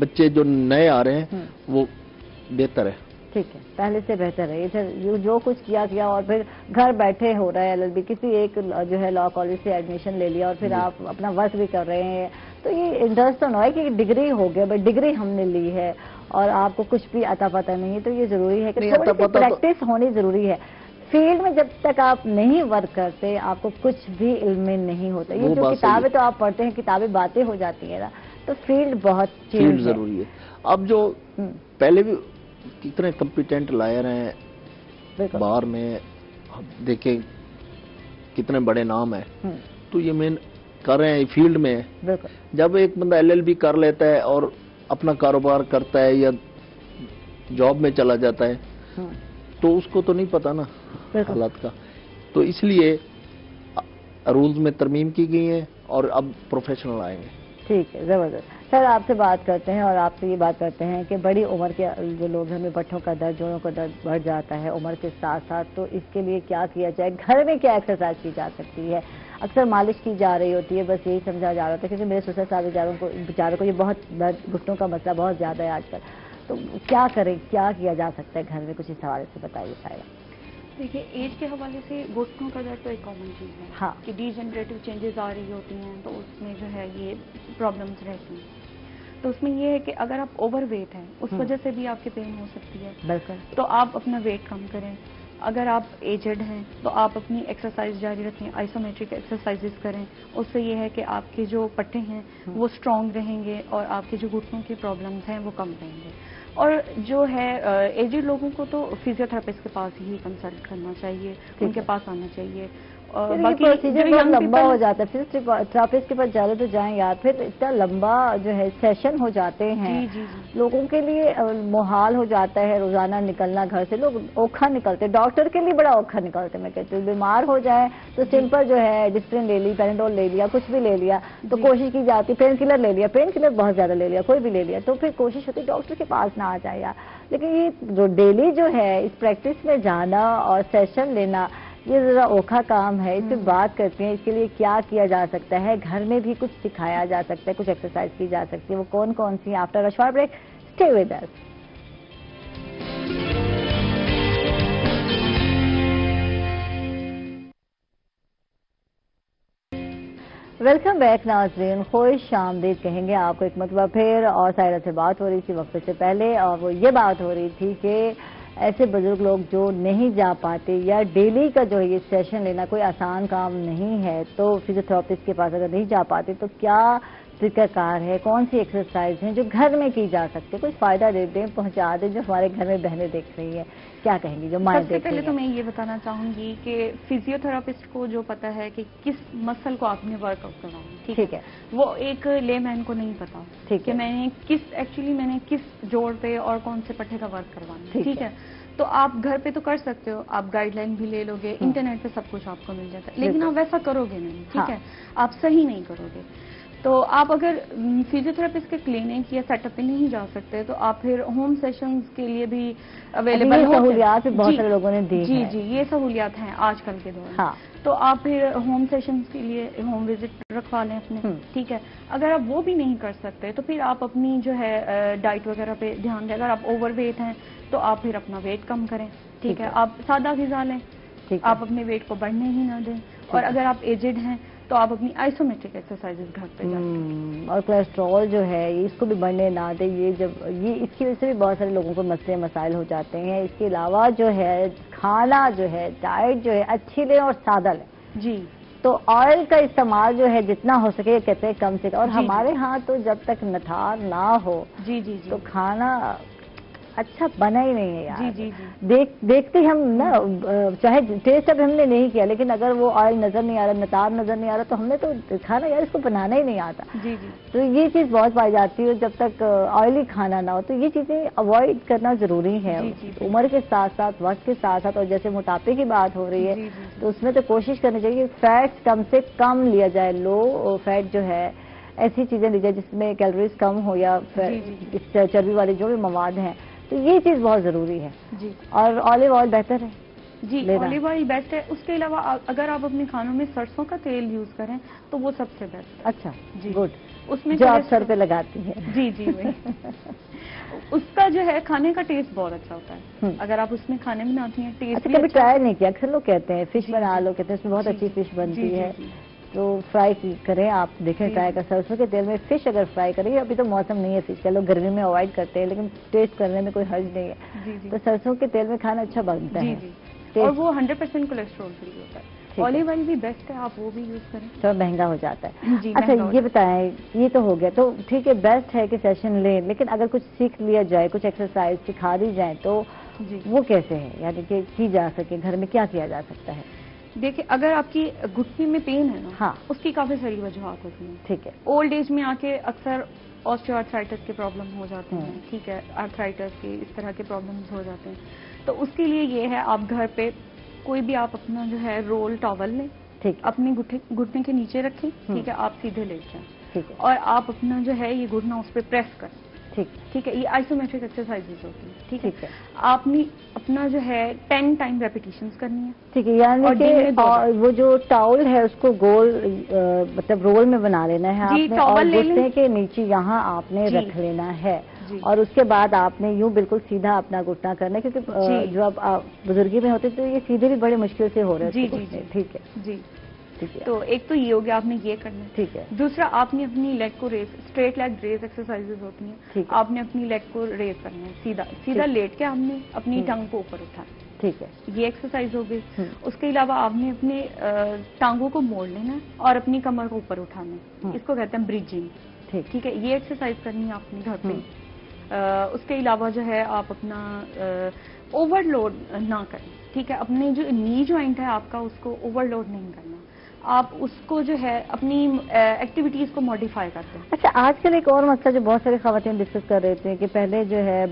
بچے جو نئے آ رہے ہیں وہ بہتر ہے. ٹھیک ہے، پہلے سے بہتر ہے. ادھر جو کچھ کیا اور پھر گھر بیٹھے ہو رہا ہے LLB، کسی ایک جو ہے لا کالج سے ایڈمیشن لے لیا اور پھر آپ اپنا ورک بھی کر رہے ہیں. تو یہ انٹرسٹ تو نہ ہے کہ ڈگری ہو گیا، بٹ ڈگری ہم نے لی ہے اور آپ کو کچھ بھی عطا پتہ نہیں ہے. تو یہ ضروری ہے کہ پریکٹس ہونی ضروری ہے. فیلڈ میں جب تک آپ نہیں ورک کرتے آپ کو کچھ بھی علم میں نہیں ہوتا. یہ جو کتابیں تو آپ پڑھتے ہیں، کتابیں باتیں ہو جاتی ہیں نا، تو فیلڈ بہت فیلڈ ضروری ہے. اب جو پہلے بھی کتنے کمپیٹنٹ لائر ہیں باہر میں، دیکھیں کتنے بڑے نام ہیں. تو یہ مین کر رہے ہیں فیلڈ میں. جب ایک بندہ LLB کر لیتا ہے اور اپنا کاروبار کرتا ہے یا جاب میں چلا جاتا ہے تو اس کو تو نہیں پتا نا حالات کا. تو اس لیے رولز میں ترمیم کی گئی ہے اور اب پروفیشنل آئیں گے. ٹھیک ہے, زبردست. سر آپ سے بات کرتے ہیں اور آپ سے یہ بات کرتے ہیں کہ بڑی عمر کے جو لوگ ہمیں بٹھوں کا درد, جوڑوں کا درد بڑھ جاتا ہے عمر کے ساتھ ساتھ, تو اس کے لیے کیا کیا جائے, گھر میں کیا ایکسرسائز کی جا سکتی ہے؟ اکثر مالش کی جا رہی ہوتی ہے, بس یہی سمجھا جا رہا تھا کیونکہ میرے سسر صاحب بیچاروں کو یہ بہت درد, گھٹنوں کا مسئلہ بہت زیادہ ہے آج کل, تو کیا کریں, کیا کیا جا سکتا ہے گھر میں, کچھ اس حوالے سے بتائیے سائرہ. دیکھیے ایج کے حوالے سے گھٹنوں کا درد تو ایک کامن چیز ہے. ہاں, کہ ڈی جنریٹو چینجز آ رہی ہوتی ہیں تو اس میں جو ہے یہ پرابلمس رہتی ہیں. تو اس میں یہ ہے کہ اگر آپ اوور ویٹ ہیں اس وجہ سے بھی آپ کی پین ہو سکتی ہے. بالکل. تو آپ اپنا ویٹ کم کریں. اگر آپ ایجڈ ہیں تو آپ اپنی ایکسرسائز جاری رکھیں, آئسومیٹرک ایکسرسائزز کریں. اس سے یہ ہے کہ آپ کے جو پٹھے ہیں وہ اسٹرانگ رہیں گے اور آپ کے جو گھٹنوں کی پرابلمس ہیں وہ کم رہیں گے. اور جو ہے ایجڈ لوگوں کو تو فزیو تھراپسٹ کے پاس ہی کنسلٹ کرنا چاہیے, ان کے پاس آنا چاہیے. باقی بہت لمبا ہو جاتا ہے, تھراپسٹ کے پاس جاتے تو جائیں یار, پھر اتنا لمبا جو ہے سیشن ہو جاتے ہیں لوگوں کے لیے محال ہو جاتا ہے روزانہ نکلنا گھر سے. لوگ اوکھا نکلتے, ڈاکٹر کے لیے بڑا اوکھا نکلتے. میں کہتی ہوں بیمار ہو جائیں تو سمپل جو ہے ڈسپرین لے لی, پیراڈول لے لیا, کچھ بھی لے لیا تو کوشش کی جاتی, پین کلر لے لیا, پین کلر بہت زیادہ لے لیا, کوئی بھی لے لیا, تو پھر کوشش ہوتی ڈاکٹر کے پاس نہ آ جائے یار. لیکن یہ جو ڈیلی جو ہے اس پریکٹس میں جانا اور سیشن لینا, یہ ذرا اوکھا کام ہے. اس پہ بات کرتے ہیں اس کے لیے کیا کیا جا سکتا ہے, گھر میں بھی کچھ سکھایا جا سکتا ہے, کچھ ایکسرسائز کی جا سکتی ہے, وہ کون کون سی. After a short break, stay with us. Welcome back ناظرین, خوش آمدید کہیں گے آپ کو ایک مرتبہ پھر. اور سائرہ سے بات ہو رہی تھی وقت سے پہلے, اور وہ یہ بات ہو رہی تھی کہ ایسے بزرگ لوگ جو نہیں جا پاتے یا ڈیلی کا جو ہے یہ سیشن لینا کوئی آسان کام نہیں ہے, تو فزیو تھراپسٹ کے پاس اگر نہیں جا پاتے تو کیا طریقہ کار ہے, کون سی ایکسرسائز ہیں جو گھر میں کی جا سکتے, کچھ فائدہ دے دیں, پہنچا دیں جو ہمارے گھر میں بہنیں دیکھ رہی ہیں. کیا کہیں گی جو مائیں دیکھ رہی ہیں؟ سب سے پہلے تو میں یہ بتانا چاہوں گی کہ فزیو تھراپسٹ کو جو پتا ہے کہ کس مسل کو آپ نے ورک آؤٹ کروانا, ٹھیک ہے, وہ ایک لے مین کو نہیں پتا کہ میں نے کس جوڑ پہ اور کون سے پٹھے کا ورک کروانا, ٹھیک ہے. تو آپ گھر پہ تو کر سکتے ہو, آپ گائیڈ لائن بھی لے لو گے, انٹرنیٹ پہ سب کچھ آپ کو مل جاتا ہے, لیکن آپ ویسا کرو گے نہیں, ٹھیک ہے, آپ صحیح نہیں کرو گے. تو آپ اگر فزیو تھراپسٹ کے کلینک یا سیٹ اپ پہ نہیں جا سکتے تو آپ پھر ہوم سیشنز کے لیے بھی اویلیبل ہو. سہولیات بہت سارے لوگوں نے دی. جی یہ سہولیات ہیں آج کل کے دور میں. تو آپ پھر ہوم سیشنز کے لیے ہوم وزٹ رکھوا لیں اپنے, ٹھیک ہے. اگر آپ وہ بھی نہیں کر سکتے تو پھر آپ اپنی جو ہے ڈائٹ وغیرہ پہ دھیان دیں. اگر آپ اوور ویٹ ہیں تو آپ پھر اپنا ویٹ کم کریں, ٹھیک ہے. آپ سادہ غذا لیں, آپ اپنے ویٹ کو بڑھنے ہی نہ دیں. اور اگر آپ ایجڈ ہیں تو آپ اپنی آئسومیٹرک ایکسرسائزز گھر پہ جائیں. اور کولیسٹرول جو ہے اس کو بھی بڑھنے نہ دیں. یہ اس کی وجہ سے بھی بہت سارے لوگوں کو مسئلے مسائل ہو جاتے ہیں. اس کے علاوہ جو ہے کھانا جو ہے, ڈائٹ جو ہے اچھی لیں اور سادہ لیں. جی, تو آئل کا استعمال جو ہے جتنا ہو سکے کہتے ہیں کم سے کم. اور ہمارے ہاں تو جب تک نتھار نہ ہو تو کھانا اچھا بنا ہی نہیں ہے یار. دیکھتے ہم نا, چاہے ٹیسٹ اب ہم نے نہیں کیا, لیکن اگر وہ آئل نظر نہیں آ رہا, نتار نظر نہیں آ رہا, تو ہم نے تو کھانا یار اس کو بنانا ہی نہیں آتا. تو یہ چیز بہت پائی جاتی ہے, جب تک آئلی کھانا نہ ہو تو یہ چیزیں اوائڈ کرنا ضروری ہے. عمر کے ساتھ ساتھ, وقت کے ساتھ ساتھ, اور جیسے موٹاپے کی بات ہو رہی ہے تو اس میں تو کوشش کرنی چاہیے کہ فیٹ کم سے کم لیا جائے. لو فیٹ جو ہے ایسی چیزیں لی جائے جس میں کیلوریز کم ہو یا چربی والے جو بھی مواد ہیں, تو یہ چیز بہت ضروری ہے. اور آلیو آئل بہتر ہے. آلیو آئل بیسٹ ہے. اس کے علاوہ اگر آپ اپنے کھانوں میں سرسوں کا تیل یوز کریں تو وہ سب سے بیسٹ. اچھا, گڈ. اس میں جو آپ سر پہ لگاتی ہیں. جی اس کا جو ہے کھانے کا ٹیسٹ بہت اچھا ہوتا ہے. اگر آپ اس میں کھانے بناتی ہیں, ٹیسٹ کبھی ٹرائی نہیں کیا. اکثر لوگ کہتے ہیں فش بنا لو, کہتے ہیں اس میں بہت اچھی فش بنتی ہے, تو فرائی کریں آپ, دیکھیں ٹرائی کر. سرسوں کے تیل میں فش اگر فرائی کریں, ابھی تو موسم نہیں ہے فش کا, لوگ گرمی میں اوائڈ کرتے ہیں, لیکن ٹیسٹ کرنے میں کوئی حرج نہیں ہے. تو سرسوں کے تیل میں کھانا اچھا بنتا ہے. اور وہ 100% کولیسٹرول فری ہوتا ہے. آلیو آئل بھی بیسٹ ہے, آپ وہ بھی یوز کریں. تھوڑا مہنگا ہو جاتا ہے. اچھا یہ بتائیں, یہ تو ہو گیا, تو ٹھیک ہے بیسٹ ہے کہ سیشن لیں, لیکن اگر کچھ سیکھ لیا جائے, کچھ ایکسرسائز سکھا دی جائیں تو وہ کیسے ہے, یعنی کہ کی جا سکے گھر میں, کیا کیا جا سکتا ہے؟ دیکھیں اگر آپ کی گھٹنے میں پین ہے نا, اس کی کافی ساری وجوہات ہوتی ہیں. ٹھیک ہے. اولڈ ایج میں آ کے اکثر آسٹیو آرتھرائٹس کے پرابلم ہو جاتے ہیں, ٹھیک ہے, آرتھرائٹس کے اس طرح کے پرابلمز ہو جاتے ہیں. تو اس کے لیے یہ ہے آپ گھر پہ کوئی بھی آپ اپنا جو ہے رول ٹاول لیں, اپنے گھٹنے کے نیچے رکھیں, ٹھیک ہے, آپ سیدھے لیٹ جائیں. اور آپ اپنا جو ہے یہ گھٹنا اس پہ پریس کریں. ٹھیک ہے, یہ آئسومیٹرک ایکسرسائزز ہوتی ہیں. ٹھیک ہے, آپ نے اپنا جو ہے 10 ٹائم ریپیٹیشنز کرنی ہے. ٹھیک ہے, یعنی کہ وہ جو ٹاول ہے اس کو گول مطلب رول میں بنا لینا ہے آپ نے, اور گھٹنے کے نیچے یہاں آپ نے رکھ لینا ہے, اور اس کے بعد آپ نے یوں بالکل سیدھا اپنا گھٹنا کرنا ہے, کیونکہ جو اب بزرگی میں ہوتے تو یہ سیدھے بھی بڑے مشکل سے ہو رہے ہیں. ٹھیک ہے تو ایک تو یہ ہو گیا, آپ نے یہ کرنا ہے. ٹھیک ہے. دوسرا, آپ نے اپنی لیگ کو raise, straight leg raise exercises ہوتی ہیں, آپ نے اپنی لیگ کو ریز کرنا ہے سیدھا لیٹ کے, آپ نے اپنی ٹانگ کو اوپر اٹھانا. ٹھیک ہے, یہ ایکسرسائز ہو گئی. اس کے علاوہ آپ نے اپنے ٹانگوں کو موڑ لینا ہے اور اپنی کمر کو اوپر اٹھانا ہے, اس کو کہتے ہیں بریجنگ. ٹھیک ہے, یہ ایکسرسائز کرنی ہے آپ نے گھر پہ. اس کے علاوہ جو ہے آپ اپنا اوور لوڈ نہ کریں. ٹھیک ہے, اپنے جو نی جوائنٹ ہے آپ کا اس کو اوور لوڈ نہیں کرنا, آپ اس کو جو ہے اپنی ایکٹیویٹیز کو موڈیفائی کرتے ہیں. اچھا, آج کل ایک اور مسئلہ جو بہت ساری خواتین ڈسکس کر رہے تھے کہ پہلے جو ہے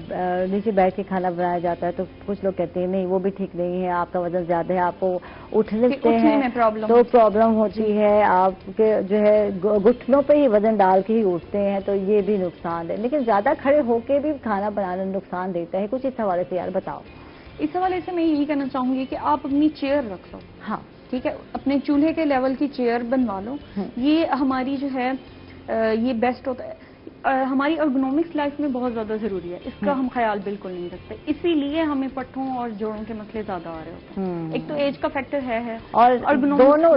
نیچے بیٹھ کے کھانا بنایا جاتا ہے, تو کچھ لوگ کہتے ہیں نہیں وہ بھی ٹھیک نہیں ہے, آپ کا وزن زیادہ ہے, آپ کو اٹھنے میں تو پرابلم ہوتی ہے, آپ کے جو ہے گھٹنوں پہ ہی وزن ڈال کے ہی اٹھتے ہیں, تو یہ بھی نقصان ہے. لیکن زیادہ کھڑے ہو کے بھی کھانا بنانا نقصان دیتا ہے, کچھ اس حوالے سے یار بتاؤ. اس حوالے سے میں یہی کہنا چاہوں گی کہ آپ اپنی چیئر رکھ لو. ہاں ٹھیک ہے, اپنے چولہے کے لیول کی چیئر بنوا لو. یہ ہماری جو ہے یہ بیسٹ ہوتا ہے, ہماری ارگونومکس لائف میں بہت زیادہ ضروری ہے, اس کا ہم خیال بالکل نہیں رکھتے, اسی لیے ہمیں پٹھوں اور جوڑوں کے مسئلے زیادہ آ رہے ہوتے ہیں. ایک تو ایج کا فیکٹر ہے, اور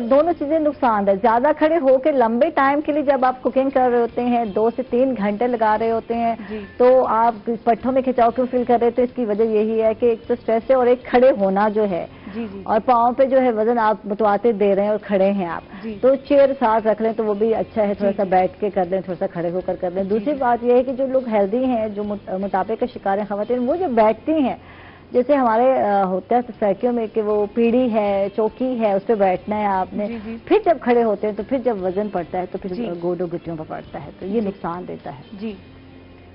دونوں چیزیں نقصان ہے. زیادہ کھڑے ہو کے لمبے ٹائم کے لیے جب آپ کوکنگ کر رہے ہوتے ہیں, 2 سے 3 گھنٹے لگا رہے ہوتے ہیں, تو آپ پٹھوں میں کھچاؤ کیوں فیل کر رہے تھے؟ اس کی وجہ یہی ہے کہ ایک تو اسٹریس ہے, اور ایک کھڑے ہونا جو ہے, اور پاؤں پہ جو ہے وزن آپ متواتر دے رہے ہیں اور کھڑے ہیں آپ, تو چیئر ساتھ رکھ لیں تو وہ بھی اچھا ہے. تھوڑا سا بیٹھ کے کر لیں, تھوڑا سا کھڑے ہو کر کر لیں. دوسری بات یہ ہے کہ جو لوگ ہیلدی ہیں, جو موٹاپے کا شکار ہیں خواتین, وہ جو بیٹھتی ہیں, جیسے ہمارے ہوتا ہے سوسائٹیوں میں کہ وہ پیڑھی ہے, چوکی ہے, اس پہ بیٹھنا ہے آپ نے, پھر جب کھڑے ہوتے ہیں تو پھر جب وزن پڑتا ہے تو پھر گوڈوں گٹیوں پر پڑتا ہے, تو یہ نقصان دیتا ہے.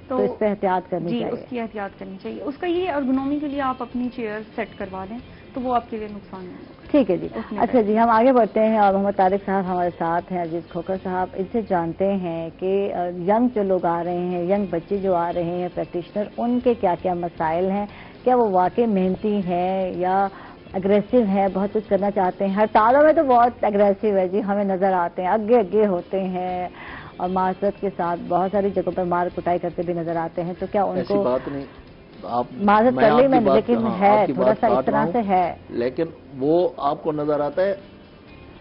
تو اس پہ احتیاط کرنی چاہیے. اس کی احتیاط کرنی چاہیے. اس کا یہ ارگونومی کے لیے آپ اپنی چیئر سیٹ کروا دیں تو وہ آپ کے لیے نقصان نہیں ہوگا. ٹھیک ہے جی. اچھا جی, ہم آگے بڑھتے ہیں, اور محمد طارق صاحب ہمارے ساتھ ہیں, عزیز کھوکھر صاحب. ان سے جانتے ہیں کہ ینگ جو لوگ آ رہے ہیں, ینگ بچے جو آ رہے ہیں پریکٹیشنر, ان کے کیا کیا مسائل ہیں, کیا وہ واقعی محنتی ہیں یا اگریسو ہیں, بہت کچھ کرنا چاہتے ہیں. ہڑتالوں میں تو بہت اگریسو ہے جی, ہمیں نظر آتے ہیں, آگے ہوتے ہیں, اور معذرت کے ساتھ بہت ساری جگہوں پر مار کٹائی کرتے بھی نظر آتے ہیں. تو کیا ان کو بات نہیں, معذرت کر لی میں, لیکن ہے تھوڑا سا اس طرح سے ہے, لیکن وہ آپ کو نظر آتا ہے,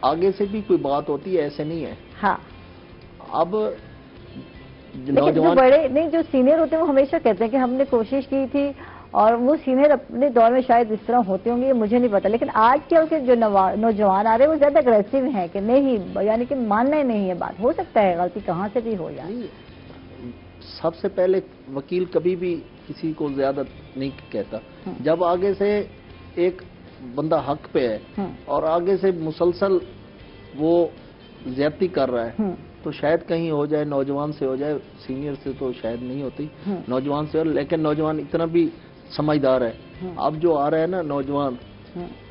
آگے سے بھی کوئی بات ہوتی ہے, ایسے نہیں ہے. ہاں, اب جو بڑے نہیں, جو سینئر ہوتے ہیں وہ ہمیشہ کہتے ہیں کہ ہم نے کوشش کی تھی, اور وہ سینئر اپنے دور میں شاید اس طرح ہوتے ہوں گے, یہ مجھے نہیں پتا. لیکن آج کے جو نوجوان آ رہے ہیں وہ زیادہ اگریسو ہیں کہ نہیں, یعنی کہ ماننا ہی نہیں ہے بات. ہو سکتا ہے غلطی کہاں سے بھی ہو جائے. سب سے پہلے وکیل کبھی بھی کسی کو زیادہ نہیں کہتا. جب آگے سے ایک بندہ حق پہ ہے اور آگے سے مسلسل وہ زیادتی کر رہا ہے, تو شاید کہیں ہو جائے, نوجوان سے ہو جائے, سینئر سے تو شاید نہیں ہوتی, نوجوان سے. لیکن نوجوان اتنا بھی سمجھدار ہے. اب جو آ رہا ہے نا نوجوان,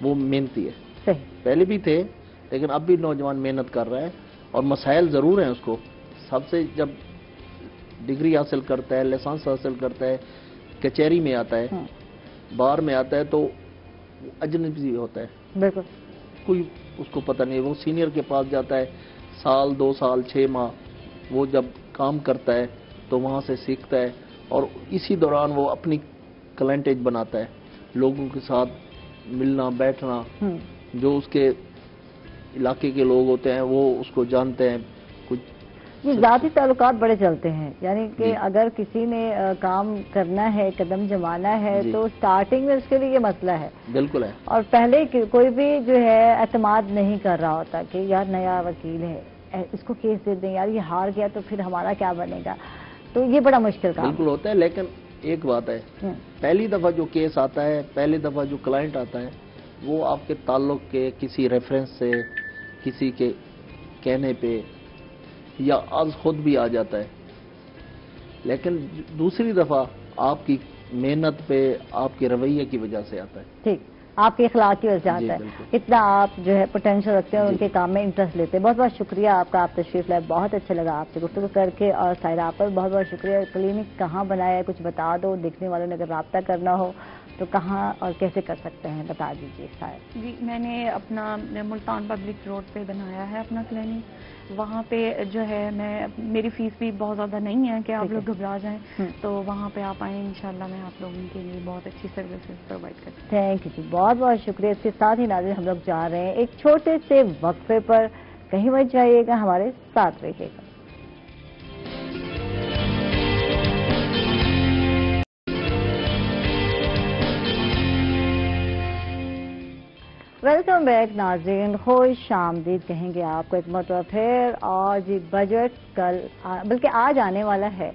وہ محنتی ہے. پہلے بھی تھے, لیکن اب بھی نوجوان محنت کر رہا ہے, اور مسائل ضرور ہیں اس کو. سب سے جب ڈگری حاصل کرتا ہے, لائسنس حاصل کرتا ہے, کچہری میں آتا ہے, بار میں آتا ہے, تو اجنبی ہوتا ہے. بالکل, کوئی اس کو پتہ نہیں. وہ سینئر کے پاس جاتا ہے, 1 سال 2 سال 6 ماہ وہ جب کام کرتا ہے تو وہاں سے سیکھتا ہے, اور اسی دوران وہ اپنی کلائنٹیج بناتا ہے, لوگوں کے ساتھ ملنا بیٹھنا. جو اس کے علاقے کے لوگ ہوتے ہیں وہ اس کو جانتے ہیں. یہ ذاتی تعلقات بڑے چلتے ہیں, یعنی کہ اگر کسی نے کام کرنا ہے, قدم جمانا ہے, تو سٹارٹنگ میں اس کے لیے یہ مسئلہ ہے. بالکل ہے. اور پہلے کوئی بھی جو ہے اعتماد نہیں کر رہا ہوتا کہ یار نیا وکیل ہے, اس کو کیس دے دیں, یار یہ ہار گیا تو پھر ہمارا کیا بنے گا. تو یہ بڑا مشکل کام بالکل ہوتا ہے. لیکن ایک بات ہے, پہلی دفعہ جو کیس آتا ہے, پہلی دفعہ جو کلائنٹ آتا ہے, وہ آپ کے تعلق کے کسی ریفرنس سے, کسی کے کہنے پہ یا از خود بھی آ جاتا ہے. لیکن دوسری دفعہ آپ کی محنت پہ, آپ کے رویے کی وجہ سے آتا ہے. ٹھیک, آپ کے اخلاق کی وجہ سے آتا ہے. اتنا آپ جو ہے پوٹینشیل رکھتے ہیں اور ان کے کام میں انٹرسٹ لیتے ہیں. بہت بہت شکریہ آپ کا, آپ تشریف لائے, بہت اچھا لگا آپ سے گفتگو کر کے. اور سائرہ آپ پر بہت بہت شکریہ. کلینک کہاں بنایا ہے کچھ بتا دو, دیکھنے والوں نے اگر رابطہ کرنا ہو تو کہاں اور کیسے کر سکتے ہیں, بتا دیجیے سائرہ. جی, میں نے اپنا ملتان پبلک روڈ پہ بنایا ہے اپنا کلینک. وہاں پہ جو ہے میری فیس بھی بہت زیادہ نہیں ہے کہ آپ لوگ گھبرا جائیں, تو وہاں پہ آپ آئیں, انشاءاللہ میں آپ لوگوں کے لیے بہت اچھی سروسز پرووائڈ کرتی ہوں. تھینک یو جی, بہت بہت شکریہ. اس کے ساتھ ہی ناظرین ہم لوگ جا رہے ہیں ایک چھوٹے سے وقفے پر, کہیں مت جائیے گا, ہمارے ساتھ رہیے گا. ویلکم بیک ناظرین, خوش آمدید کہیں گے آپ کو ایک مرتبہ پھر. اور جی بجٹ کل بلکہ آج آنے والا ہے,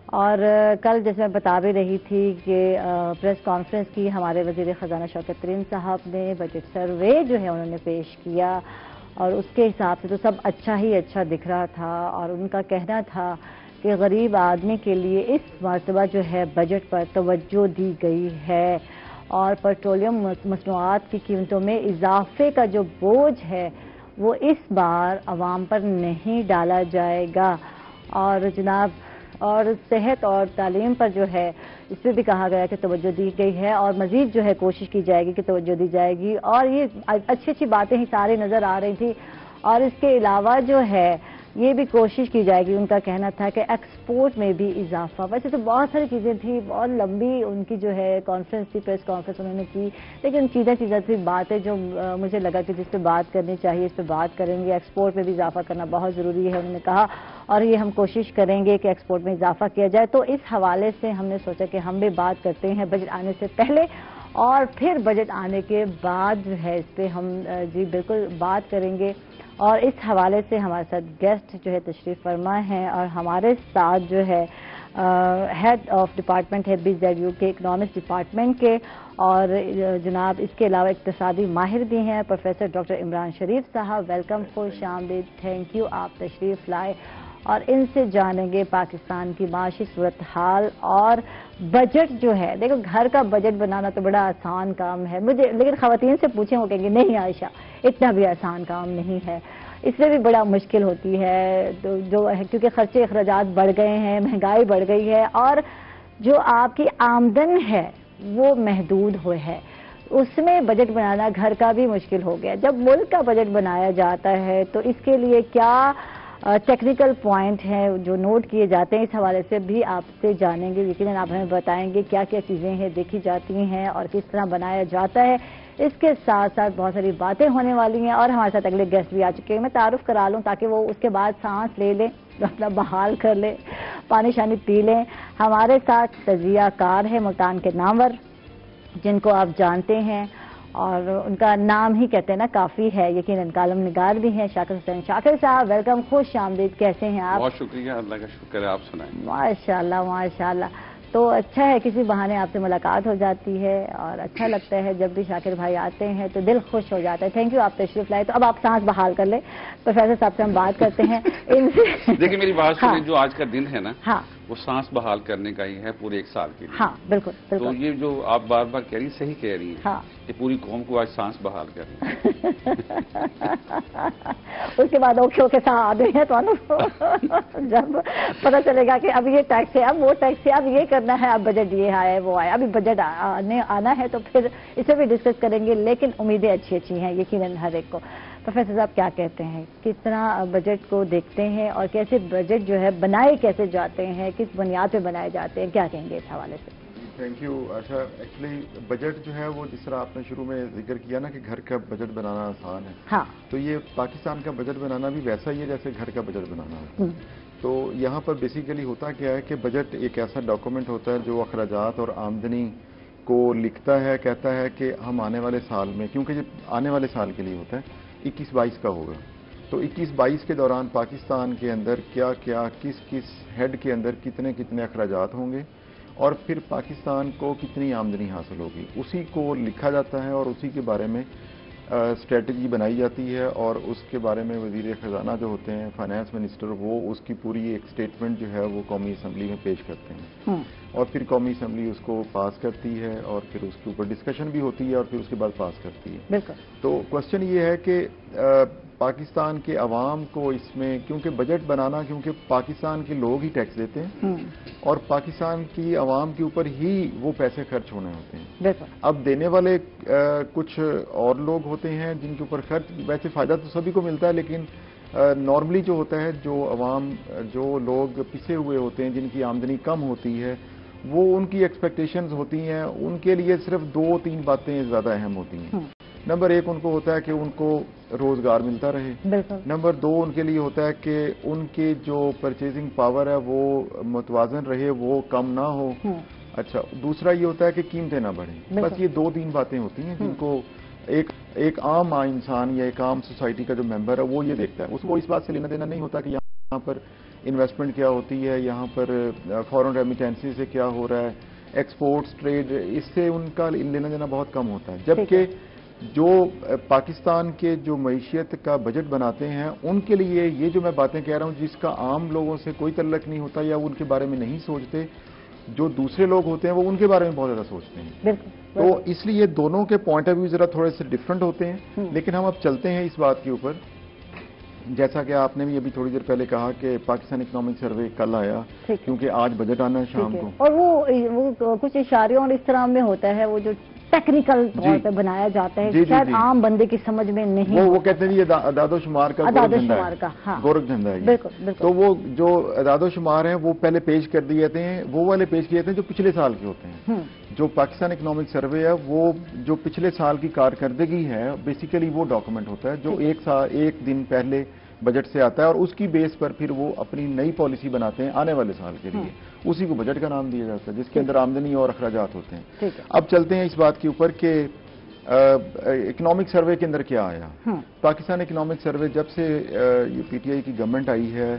اور کل جیسے میں بتا بھی رہی تھی کہ پریس کانفرنس کی ہمارے وزیر خزانہ شوکت ترین صاحب نے بجٹ سروے جو ہے انہوں نے پیش کیا, اور اس کے حساب سے تو سب اچھا ہی اچھا دکھ رہا تھا. اور ان کا کہنا تھا کہ غریب آدمی کے لیے اس مرتبہ جو ہے بجٹ پر توجہ دی گئی ہے, اور پیٹرولیم مصنوعات کی قیمتوں میں اضافے کا جو بوجھ ہے وہ اس بار عوام پر نہیں ڈالا جائے گا. اور جناب اور صحت اور تعلیم پر جو ہے اس پہ بھی کہا گیا کہ توجہ دی گئی ہے, اور مزید جو ہے کوشش کی جائے گی کہ توجہ دی جائے گی. اور یہ اچھی اچھی باتیں ہی ساری نظر آ رہی تھی. اور اس کے علاوہ جو ہے یہ بھی کوشش کی جائے گی, ان کا کہنا تھا کہ ایکسپورٹ میں بھی اضافہ. ویسے تو بہت ساری چیزیں تھیں, بہت لمبی ان کی جو ہے کانفرنس تھی, پریس کانفرنس انہوں نے کی, لیکن چیزیں تھی باتیں جو مجھے لگا کہ جس پہ بات کرنی چاہیے اس پہ بات کریں گے. ایکسپورٹ میں بھی اضافہ کرنا بہت ضروری ہے انہوں نے کہا, اور یہ ہم کوشش کریں گے کہ ایکسپورٹ میں اضافہ کیا جائے. تو اس حوالے سے ہم نے سوچا کہ ہم بھی بات کرتے ہیں بجٹ آنے سے پہلے, اور پھر بجٹ آنے کے بعد جو ہے اس پہ ہم جی بالکل بات کریں گے. اور اس حوالے سے ہمارے ساتھ گیسٹ جو ہے تشریف فرما ہیں, اور ہمارے ساتھ جو ہے ہیڈ آف ڈپارٹمنٹ ہے BZU کے اکنامکس ڈپارٹمنٹ کے, اور جناب اس کے علاوہ اقتصادی ماہر بھی ہیں پروفیسر ڈاکٹر عمران شریف صاحب. ویلکم, خوش آمدید, تھینک یو آپ تشریف لائے. اور ان سے جانیں گے پاکستان کی معاشی صورتحال اور بجٹ جو ہے. دیکھو گھر کا بجٹ بنانا تو بڑا آسان کام ہے مجھے, لیکن خواتین سے پوچھیں وہ کہیں گے نہیں عائشہ اتنا بھی آسان کام نہیں ہے, اس میں بھی بڑا مشکل ہوتی ہے جو ہے, کیونکہ خرچے اخراجات بڑھ گئے ہیں, مہنگائی بڑھ گئی ہے, اور جو آپ کی آمدن ہے وہ محدود ہوئے ہے, اس میں بجٹ بنانا گھر کا بھی مشکل ہو گیا. جب ملک کا بجٹ بنایا جاتا ہے تو اس کے لیے کیا ٹیکنیکل پوائنٹ ہیں جو نوٹ کیے جاتے ہیں, اس حوالے سے بھی آپ سے جانیں گے. یقیناً آپ ہمیں بتائیں گے کیا کیا چیزیں ہیں دیکھی جاتی ہیں اور کس طرح بنایا جاتا ہے. اس کے ساتھ ساتھ بہت ساری باتیں ہونے والی ہیں, اور ہمارے ساتھ اگلے گیسٹ بھی آ چکے ہیں. میں تعارف کرا لوں تاکہ وہ اس کے بعد سانس لے لیں, اپنا بحال کر لیں, پانی شانی پی لیں. ہمارے ساتھ تجزیہ کار ہے ملتان کے نامور, جن کو آپ جانتے ہیں, اور ان کا نام ہی کہتے ہیں نا کافی ہے, یقیناً کالم نگار بھی ہیں, شاکر حسین. شاکر صاحب ویلکم, خوش آمدید, کیسے ہیں آپ؟ بہت شکریہ, اللہ کا شکر ہے, آپ سنائیں. ماشاءاللہ ماشاءاللہ. تو اچھا ہے کسی بہانے آپ سے ملاقات ہو جاتی ہے, اور اچھا لگتا ہے جب بھی شاکر بھائی آتے ہیں تو دل خوش ہو جاتا ہے. تھینک یو آپ تشریف لائے. تو اب آپ سانس بحال کر لیں, پروفیسر صاحب سے ہم بات کرتے ہیں. دیکھیں میری بات سنیں, جو آج کا دن ہے نا ہاں وہ سانس بحال کرنے کا ہی ہے پورے ایک سال کے لیے. ہاں بالکل بالکل. تو یہ جو آپ بار بار کہہ رہی ہیں صحیح کہہ رہی ہیں, ہاں کہ پوری قوم کو آج سانس بحال کرنی ہے. اس کے بعد اوکھے اوکھے ساتھ آدمی ہے تو جب پتہ چلے گا کہ اب یہ ٹیکس ہے, اب وہ ٹیکس ہے, اب یہ کرنا ہے, اب بجٹ یہ آئے وہ آئے, ابھی بجٹ آنا ہے تو پھر اسے بھی ڈسکس کریں گے. لیکن امیدیں اچھی اچھی ہیں یقیناً ہر ایک کو. پروفیسر صاحب کیا کہتے ہیں, کس طرح بجٹ کو دیکھتے ہیں, اور کیسے بجٹ جو ہے بنائے کیسے جاتے ہیں, کس بنیاد پہ بنائے جاتے ہیں, کیا کہیں گے اس حوالے سے؟ Thank you. اچھا, ایکچولی بجٹ جو ہے وہ جس طرح آپ نے شروع میں ذکر کیا نا کہ گھر کا بجٹ بنانا آسان ہے, ہاں, تو یہ پاکستان کا بجٹ بنانا بھی ویسا ہی ہے جیسے گھر کا بجٹ بنانا ہے. تو یہاں پر بیسیکلی ہوتا کیا ہے کہ بجٹ ایک ایسا ڈاکومنٹ ہوتا ہے جو اخراجات اور آمدنی کو لکھتا ہے, کہتا ہے کہ ہم آنے والے سال میں, کیونکہ یہ آنے والے سال کے لیے ہوتا ہے, 21-22 کا ہوگا, تو 21-22 کے دوران پاکستان کے اندر کیا کیا کس کس ہیڈ کے اندر کتنے کتنے اخراجات ہوں گے, اور پھر پاکستان کو کتنی آمدنی حاصل ہوگی, اسی کو لکھا جاتا ہے. اور اسی کے بارے میں اسٹریٹجی بنائی جاتی ہے اور اس کے بارے میں وزیر خزانہ جو ہوتے ہیں، فائنانس منسٹر، وہ اس کی پوری ایک اسٹیٹمنٹ جو ہے وہ قومی اسمبلی میں پیش کرتے ہیں اور پھر قومی اسمبلی اس کو پاس کرتی ہے اور پھر اس کے اوپر ڈسکشن بھی ہوتی ہے اور پھر اس کے بعد پاس کرتی ہے۔ بالکل۔ تو کوشچن یہ ہے کہ پاکستان کے عوام کو اس میں، کیونکہ بجٹ بنانا، کیونکہ پاکستان کے لوگ ہی ٹیکس دیتے ہیں اور پاکستان کی عوام کے اوپر ہی وہ پیسے خرچ ہونے ہوتے ہیں۔ اب دینے والے کچھ اور لوگ ہوتے ہیں جن کے اوپر خرچ، ویسے فائدہ تو سبھی کو ملتا ہے، لیکن نارملی جو ہوتا ہے، جو عوام، جو لوگ پسے ہوئے ہوتے ہیں، جن کی آمدنی کم ہوتی ہے، وہ ان کی ایکسپیکٹیشنز ہوتی ہیں، ان کے لیے صرف 2-3 باتیں زیادہ اہم ہوتی ہیں۔ نمبر 1 ان کو ہوتا ہے کہ ان کو روزگار ملتا رہے۔ نمبر 2 ان کے لیے ہوتا ہے کہ ان کی جو پرچیزنگ پاور ہے وہ متوازن رہے، وہ کم نہ ہو۔ اچھا، دوسرا یہ ہوتا ہے کہ قیمتیں نہ بڑھیں۔ بس یہ 2-3 باتیں ہوتی ہیں جن کو ایک عام انسان یا ایک عام سوسائٹی کا جو ممبر ہے وہ یہ دیکھتا ہے۔ اس کو اس بات سے لینا دینا نہیں ہوتا کہ یہاں پر انویسٹمنٹ کیا ہوتی ہے، یہاں پر فورن ریمیٹینسی سے کیا ہو رہا ہے، ایکسپورٹس، ٹریڈ، اس سے ان کا لینا دینا بہت کم ہوتا ہے۔ جبکہ جو پاکستان کے جو معیشت کا بجٹ بناتے ہیں ان کے لیے یہ جو میں باتیں کہہ رہا ہوں، جس کا عام لوگوں سے کوئی تعلق نہیں ہوتا یا ان کے بارے میں نہیں سوچتے، جو دوسرے لوگ ہوتے ہیں وہ ان کے بارے میں بہت زیادہ سوچتے ہیں۔ تو اس لیے دونوں کے پوائنٹ آف ویو ذرا تھوڑے سے ڈفرنٹ ہوتے ہیں، لیکن ہم اب چلتے ہیں اس بات کے اوپر۔ جیسا کہ آپ نے بھی ابھی تھوڑی دیر پہلے کہا کہ پاکستان اکنامک سروے کل آیا، کیونکہ آج بجٹ آنا ہے شام کو، اور وہ کچھ اشاریوں اور اس طرح میں ہوتا ہے، وہ جو ٹیکنیکل طور پہ بنایا جاتا ہے، شاید عام بندے کی سمجھ میں نہیں، وہ کہتے ہیں یہ اعداد و شمار کا گورکھ جھنڈا ہے۔ تو وہ جو اعداد و شمار ہیں وہ پہلے پیش کر دیے جاتے ہیں، وہ والے پیش کیے جاتے ہیں جو پچھلے سال کے ہوتے ہیں۔ جو پاکستان اکنامک سروے ہے وہ جو پچھلے سال کی کارکردگی ہے، بیسیکلی وہ ڈاکومنٹ ہوتا ہے جو ایک دن پہلے بجٹ سے آتا ہے اور اس کی بیس پر پھر وہ اپنی نئی پالیسی بناتے ہیں آنے والے سال کے لیے۔ اسی کو بجٹ کا نام دیا جاتا ہے، جس کے اندر آمدنی اور اخراجات ہوتے ہیں۔ اب چلتے ہیں اس بات کے اوپر کہ اکنامک سروے کے اندر کیا آیا۔ پاکستان اکنامک سروے جب سے یہ پی ٹی آئی کی گورنمنٹ آئی ہے،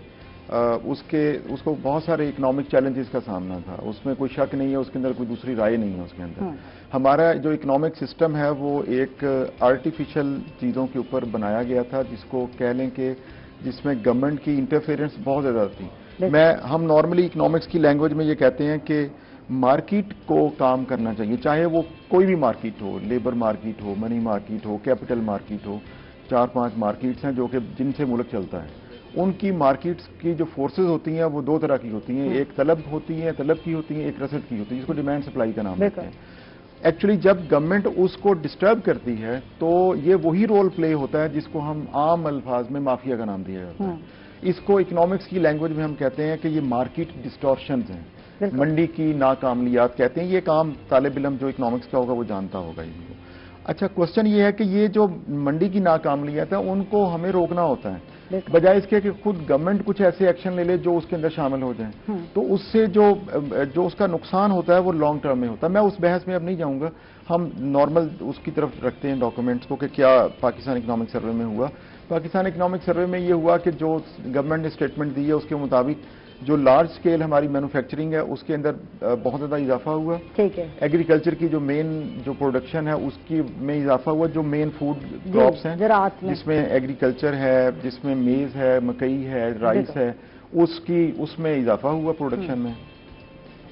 اس کو بہت سارے اکنامک چیلنجز کا سامنا تھا، اس میں کوئی شک نہیں ہے، اس کے اندر کوئی دوسری رائے نہیں ہے اس کے اندر۔ ہمارا جو اکنامک سسٹم ہے وہ ایک آرٹیفیشل چیزوں کے اوپر بنایا گیا تھا، جس کو کہہ لیں کہ جس میں گورنمنٹ کی انٹرفیئرنس بہت زیادہ تھی۔ ہم نارملی اکنامکس کی لینگویج میں یہ کہتے ہیں کہ مارکیٹ کو کام کرنا چاہیے، چاہے وہ کوئی بھی مارکیٹ ہو، لیبر مارکیٹ ہو، منی مارکیٹ ہو، کیپٹل مارکیٹ ہو، 4-5 مارکیٹس ہیں جن سے ملک چلتا ہے۔ ان کی مارکیٹس کی جو فورسز ہوتی ہیں وہ 2 طرح کی ہوتی ہیں، ایک طلب کی ہوتی ہیں، ایک رسد کی ہوتی ہے، جس کو ڈیمانڈ سپلائی کا نام دیتے ہیں۔ ایکچولی جب گورنمنٹ اس کو ڈسٹرب کرتی ہے تو یہ وہی رول پلے ہوتا ہے جس کو ہم عام الفاظ میں مافیا کا نام دیا جاتا ہے۔ اس کو اکنامکس کی لینگویج میں ہم کہتے ہیں کہ یہ مارکیٹ ڈسٹورشنز ہیں، منڈی کی ناکاملیات کہتے ہیں۔ یہ کام طالب علم جو اکنامکس کا ہوگا وہ جانتا ہوگا ان کو۔ اچھا، کوشچن یہ ہے کہ یہ جو منڈی کی ناکاملیات ہیں ان کو ہمیں روکنا ہوتا ہے، بجائے اس کے کہ خود گورنمنٹ کچھ ایسے ایکشن لے لے جو اس کے اندر شامل ہو جائیں، تو اس سے جو اس کا نقصان ہوتا ہے وہ لانگ ٹرم میں ہوتا ہے۔ میں اس بحث میں اب نہیں جاؤں گا، ہم نارمل اس کی طرف رکھتے ہیں ڈاکومنٹس کو کہ کیا پاکستان اکنامک سروے میں ہوا۔ پاکستان اکنامک سروے میں یہ ہوا کہ جو گورنمنٹ نے اسٹیٹمنٹ دی ہے اس کے مطابق جو لارج سکیل ہماری مینوفیکچرنگ ہے اس کے اندر بہت زیادہ اضافہ ہوا۔ ایگریکلچر کی جو مین جو پروڈکشن ہے اس کی میں اضافہ ہوا، جو مین فوڈ کراپس ہیں جس میں ایگریکلچر ہے، جس میں میز ہے، مکئی ہے، رائس ہے، اس میں اضافہ ہوا پروڈکشن میں۔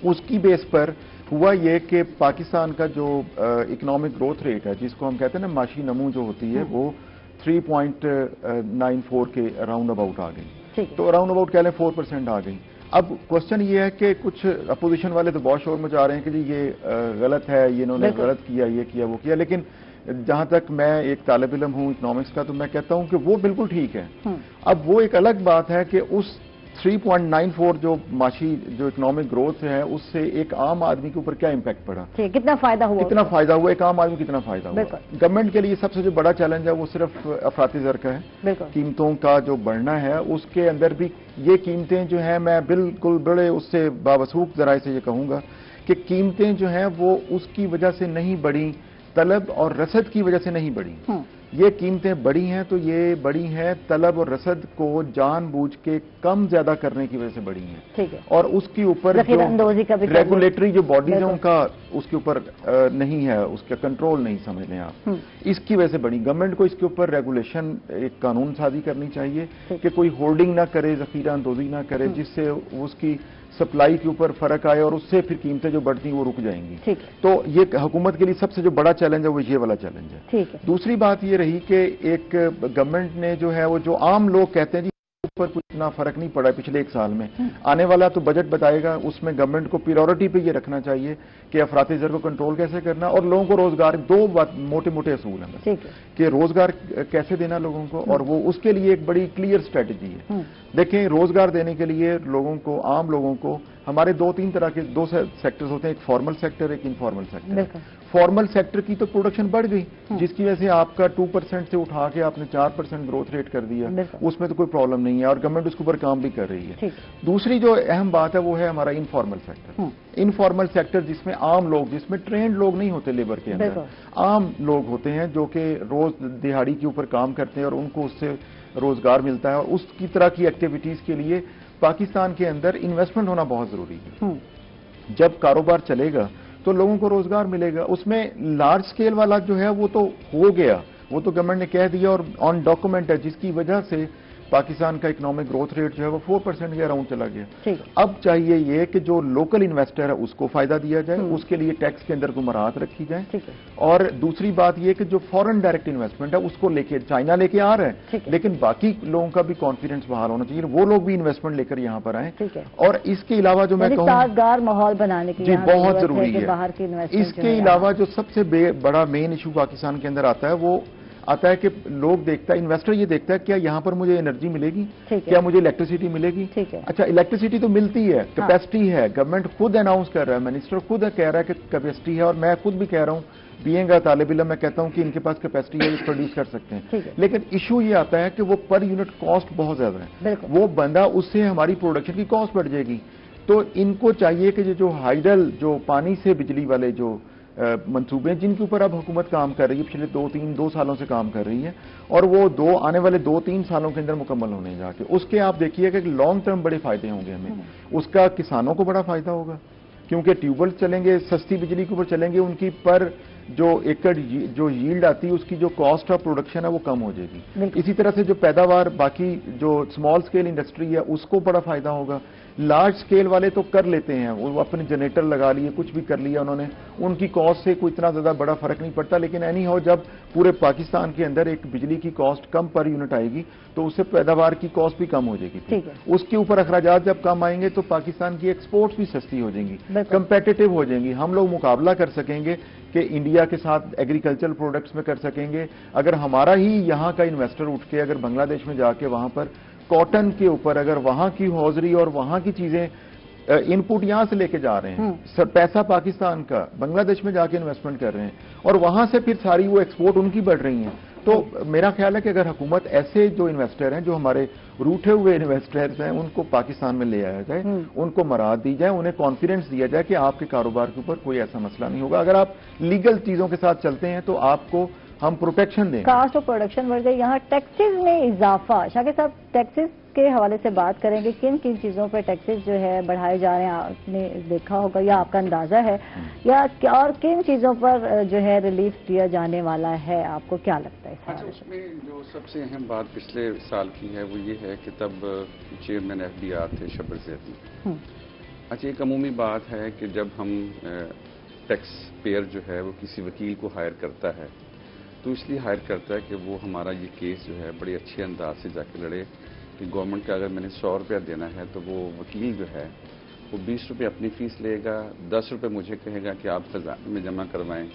اس کی بیس پر ہوا یہ کہ پاکستان کا جو اکنامک گروتھ ریٹ ہے، جس کو ہم کہتے ہیں نا معاشی نمو جو ہوتی ہے، وہ 3.94 کے اراؤنڈ اباؤٹ آ گئی۔ تو اراؤنڈ اباؤٹ کہہ لیں 4% آ گئی۔ اب کوشچن یہ ہے کہ کچھ اپوزیشن والے تو بہت شور مچا رہے ہیں کہ جی یہ غلط ہے، یہ انہوں نے غلط کیا، یہ کیا، وہ کیا، لیکن جہاں تک میں ایک طالب علم ہوں اکنامکس کا تو میں کہتا ہوں کہ وہ بالکل ٹھیک ہے۔ اب وہ ایک الگ بات ہے کہ اس 3.94 جو معاشی جو اکنامک گروتھ ہے اس سے ایک عام آدمی کے اوپر کیا امپیکٹ پڑا، کتنا فائدہ ہوا، ایک عام آدمی کتنا فائدہ ہوا۔ گورنمنٹ کے لیے سب سے جو بڑا چیلنج ہے وہ صرف افراطی زر کا ہے، قیمتوں کا جو بڑھنا ہے اس کے اندر بھی یہ قیمتیں جو ہیں، میں بالکل بڑے اس سے باوثوق ذرائع سے یہ کہوں گا کہ قیمتیں جو ہیں وہ اس کی وجہ سے نہیں بڑھی، طلب اور رسد کی وجہ سے نہیں بڑھی۔ یہ قیمتیں بڑی ہیں تو یہ بڑی ہیں طلب اور رسد کو جان بوجھ کے کم زیادہ کرنے کی وجہ سے بڑی ہیں. ٹھیک ہے. اور اس کے اوپر ریگولیٹری جو باڈیز ہیں ان کا اس کے اوپر نہیں ہے, اس کا کنٹرول نہیں, سمجھ لیں آپ, اس کی وجہ سے بڑی. گورنمنٹ کو اس کے اوپر ریگولیشن ایک قانون سازی کرنی چاہیے کہ کوئی ہولڈنگ نہ کرے, ذخیرہ اندوزی نہ کرے, جس سے اس کی سپلائی کے اوپر فرق آئے اور اس سے پھر قیمتیں جو بڑھتی ہیں وہ رک جائیں گی. تو یہ حکومت کے لیے سب سے جو بڑا چیلنج ہے وہ یہ والا چیلنج ہے. دوسری بات یہ رہی کہ ایک گورنمنٹ نے جو ہے وہ جو عام لوگ کہتے ہیں جی اوپر کچھ اتنا فرق نہیں پڑا پچھلے 1 سال میں, آنے والا تو بجٹ بتائے گا, اس میں گورنمنٹ کو پریورٹی پہ یہ رکھنا چاہیے کہ افراط زر کو کنٹرول کیسے کرنا اور لوگوں کو روزگار. 2 موٹے موٹے اصول ہیں کہ روزگار کیسے دینا لوگوں کو, اور وہ اس کے لیے ایک بڑی کلیئر اسٹریٹجی ہے. دیکھیں روزگار دینے کے لیے لوگوں کو, عام لوگوں کو, ہمارے 2-3 طرح کے 2 سیکٹرز ہوتے ہیں, ایک فارمل سیکٹر ایک انفارمل سیکٹر. فارمل سیکٹر کی تو پروڈکشن بڑھ گئی جس کی وجہ سے آپ کا 2% سے اٹھا کے آپ نے 4% گروتھ ریٹ کر دیا, اس میں تو کوئی پرابلم نہیں ہے اور گورنمنٹ اس کے اوپر کام بھی کر رہی ہے. دوسری جو اہم بات ہے وہ ہے ہمارا انفارمل سیکٹر. انفارمل سیکٹر جس میں عام لوگ, جس میں ٹرینڈ لوگ نہیں ہوتے لیبر کے اندر, عام لوگ ہوتے ہیں جو کہ روز دہاڑی کے اوپر کام کرتے ہیں اور ان کو اس سے روزگار ملتا ہے, اور اس کی طرح کی ایکٹیویٹیز کے لیے پاکستان کے اندر انویسٹمنٹ ہونا بہت ضروری ہے. جب کاروبار چلے گا تو لوگوں کو روزگار ملے گا. اس میں لارج سکیل والا جو ہے وہ تو ہو گیا, وہ تو گورنمنٹ نے کہہ دیا اور آن ڈاکومنٹ ہے, جس کی وجہ سے پاکستان کا اکنامک گروتھ ریٹ جو ہے وہ 4% کے اراؤنڈ چلا گیا. اب چاہیے یہ کہ جو لوکل انویسٹر ہے اس کو فائدہ دیا جائے, اس کے لیے ٹیکس کے اندر کو مراحت رکھی جائے. اور دوسری بات یہ کہ جو فورن ڈائریکٹ انویسٹمنٹ ہے اس کو لے کے چائنا لے کے آ رہا ہے, لیکن باقی لوگوں کا بھی کانفیڈنس بحال ہونا چاہیے, وہ لوگ بھی انویسٹمنٹ لے کر یہاں پر آئیں. اور اس کے علاوہ جو میں کہوں سازگار ماحول بنانے کی بہت ضروری ہے. اس کے علاوہ جو سب سے بڑا مین ایشو پاکستان کے اندر آتا ہے وہ آتا ہے کہ لوگ دیکھتا ہے, انویسٹر یہ دیکھتا ہے کیا یہاں پر مجھے انرجی ملے گی, کیا مجھے الیکٹریسٹی ملے گی. اچھا الیکٹریسٹی تو ملتی ہے, کیپیسٹی ہے, گورنمنٹ خود اناؤنس کر رہا ہے, منسٹر خود کہہ رہا ہے کہ کیپیسٹی ہے, اور میں خود بھی کہہ رہا ہوں بینگ اے طالب علم میں کہتا ہوں کہ ان کے پاس کیپیسٹی ہے, پروڈیوس کر سکتے ہیں. لیکن ایشو یہ آتا ہے کہ وہ پر یونٹ کاسٹ بہت زیادہ ہے, وہ بندہ اس سے ہماری پروڈکشن کی کاسٹ بڑھ جائے گی. تو ان کو چاہیے کہ جو ہائیڈل جو پانی سے بجلی والے جو منصوبے ہیں جن کے اوپر اب حکومت کام کر رہی ہے, پچھلے 2 سالوں سے کام کر رہی ہے, اور وہ آنے والے 2-3 سالوں کے اندر مکمل ہونے جا کے, اس کے آپ دیکھیے کہ لانگ ٹرم بڑے فائدے ہوں گے ہمیں. اس کا کسانوں کو بڑا فائدہ ہوگا کیونکہ ٹیوب ویل چلیں گے, سستی بجلی کے اوپر چلیں گے, ان کی پر جو ایکڑ جو ییلڈ آتی ہے اس کی جو کاسٹ آف پروڈکشن ہے وہ کم ہو جائے گی. اسی طرح سے جو پیداوار باقی جو اسمال اسکیل انڈسٹری ہے اس کو بڑا فائدہ ہوگا. لارج سکیل والے تو کر لیتے ہیں, وہ اپنے جنریٹر لگا لیے, کچھ بھی کر لیا انہوں نے, ان کی کاسٹ سے کوئی اتنا زیادہ بڑا فرق نہیں پڑتا. لیکن اینی ہاؤ جب پورے پاکستان کے اندر ایک بجلی کی کاسٹ کم پر یونٹ آئے گی تو اس سے پیداوار کی کاسٹ بھی کم ہو جائے گی. اس کے اوپر اخراجات جب کم آئیں گے تو پاکستان کی ایکسپورٹس بھی سستی ہو جائیں گی, کمپیٹیٹو ہو جائیں گی. ہم لوگ مقابلہ کر سکیں گے کہ انڈیا کے ساتھ ایگریکلچرل پروڈکٹس میں کر سکیں گے. اگر ہمارا ہی یہاں کا انویسٹر اٹھ کے اگر بنگلہ دیش میں جا کے وہاں پر کاٹن کے اوپر اگر وہاں کی ہوزری اور وہاں کی چیزیں ان پٹ یہاں سے لے کے جا رہے ہیں, پیسہ پاکستان کا بنگلہ دیش میں جا کے انویسٹمنٹ کر رہے ہیں, اور وہاں سے پھر ساری وہ ایکسپورٹ ان کی بڑھ رہی ہیں. تو میرا خیال ہے کہ اگر حکومت ایسے جو انویسٹر ہیں جو ہمارے روٹھے ہوئے انویسٹرز ہیں ان کو پاکستان میں لے آیا جائے, ان کو مراحت دی جائے, انہیں کانفیڈنس دیا جائے کہ آپ کے کاروبار کے اوپر کوئی ایسا مسئلہ نہیں ہوگا. اگر آپ لیگل چیزوں کے ساتھ چلتے ہیں تو آپ کو ہم پروٹیکشن دیں. کاسٹ آف پروڈکشن بڑھ گئی, یہاں ٹیکسز میں اضافہ. شاکر صاحب ٹیکسز کے حوالے سے بات کریں گے, کن کن چیزوں پر ٹیکسز جو ہے بڑھائے جا رہے ہیں, آپ نے دیکھا ہوگا یا آپ کا اندازہ ہے, یا اور کن چیزوں پر جو ہے ریلیف دیا جانے والا ہے, آپ کو کیا لگتا ہے؟ اس میں جو سب سے اہم بات پچھلے سال کی ہے وہ یہ ہے کہ تب چیئرمین FDR تھے شبر زیدی. اچھا ایک عمومی بات ہے کہ جب ہم ٹیکس پیئر جو ہے وہ کسی وکیل کو ہائر کرتا ہے تو اس لیے ہائر کرتا ہے کہ وہ ہمارا یہ کیس جو ہے بڑے اچھے انداز سے جا کے لڑے, کہ گورنمنٹ کا اگر میں نے 100 روپیہ دینا ہے تو وہ وکیل جو ہے وہ 20 روپے اپنی فیس لے گا, 10 روپے مجھے کہے گا کہ آپ خزانے میں جمع کروائیں,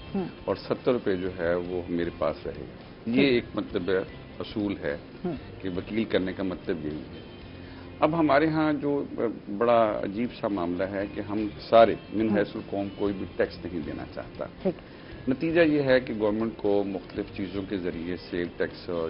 اور 70 روپے جو ہے وہ میرے پاس رہے گا. یہ ایک مطلب اصول ہے کہ وکیل کرنے کا مطلب یہی ہے. اب ہمارے ہاں جو بڑا عجیب سا معاملہ ہے کہ ہم سارے من حیث القوم کوئی بھی ٹیکس نہیں دینا چاہتا. نتیجہ یہ ہے کہ گورنمنٹ کو مختلف چیزوں کے ذریعے سیل ٹیکس اور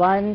1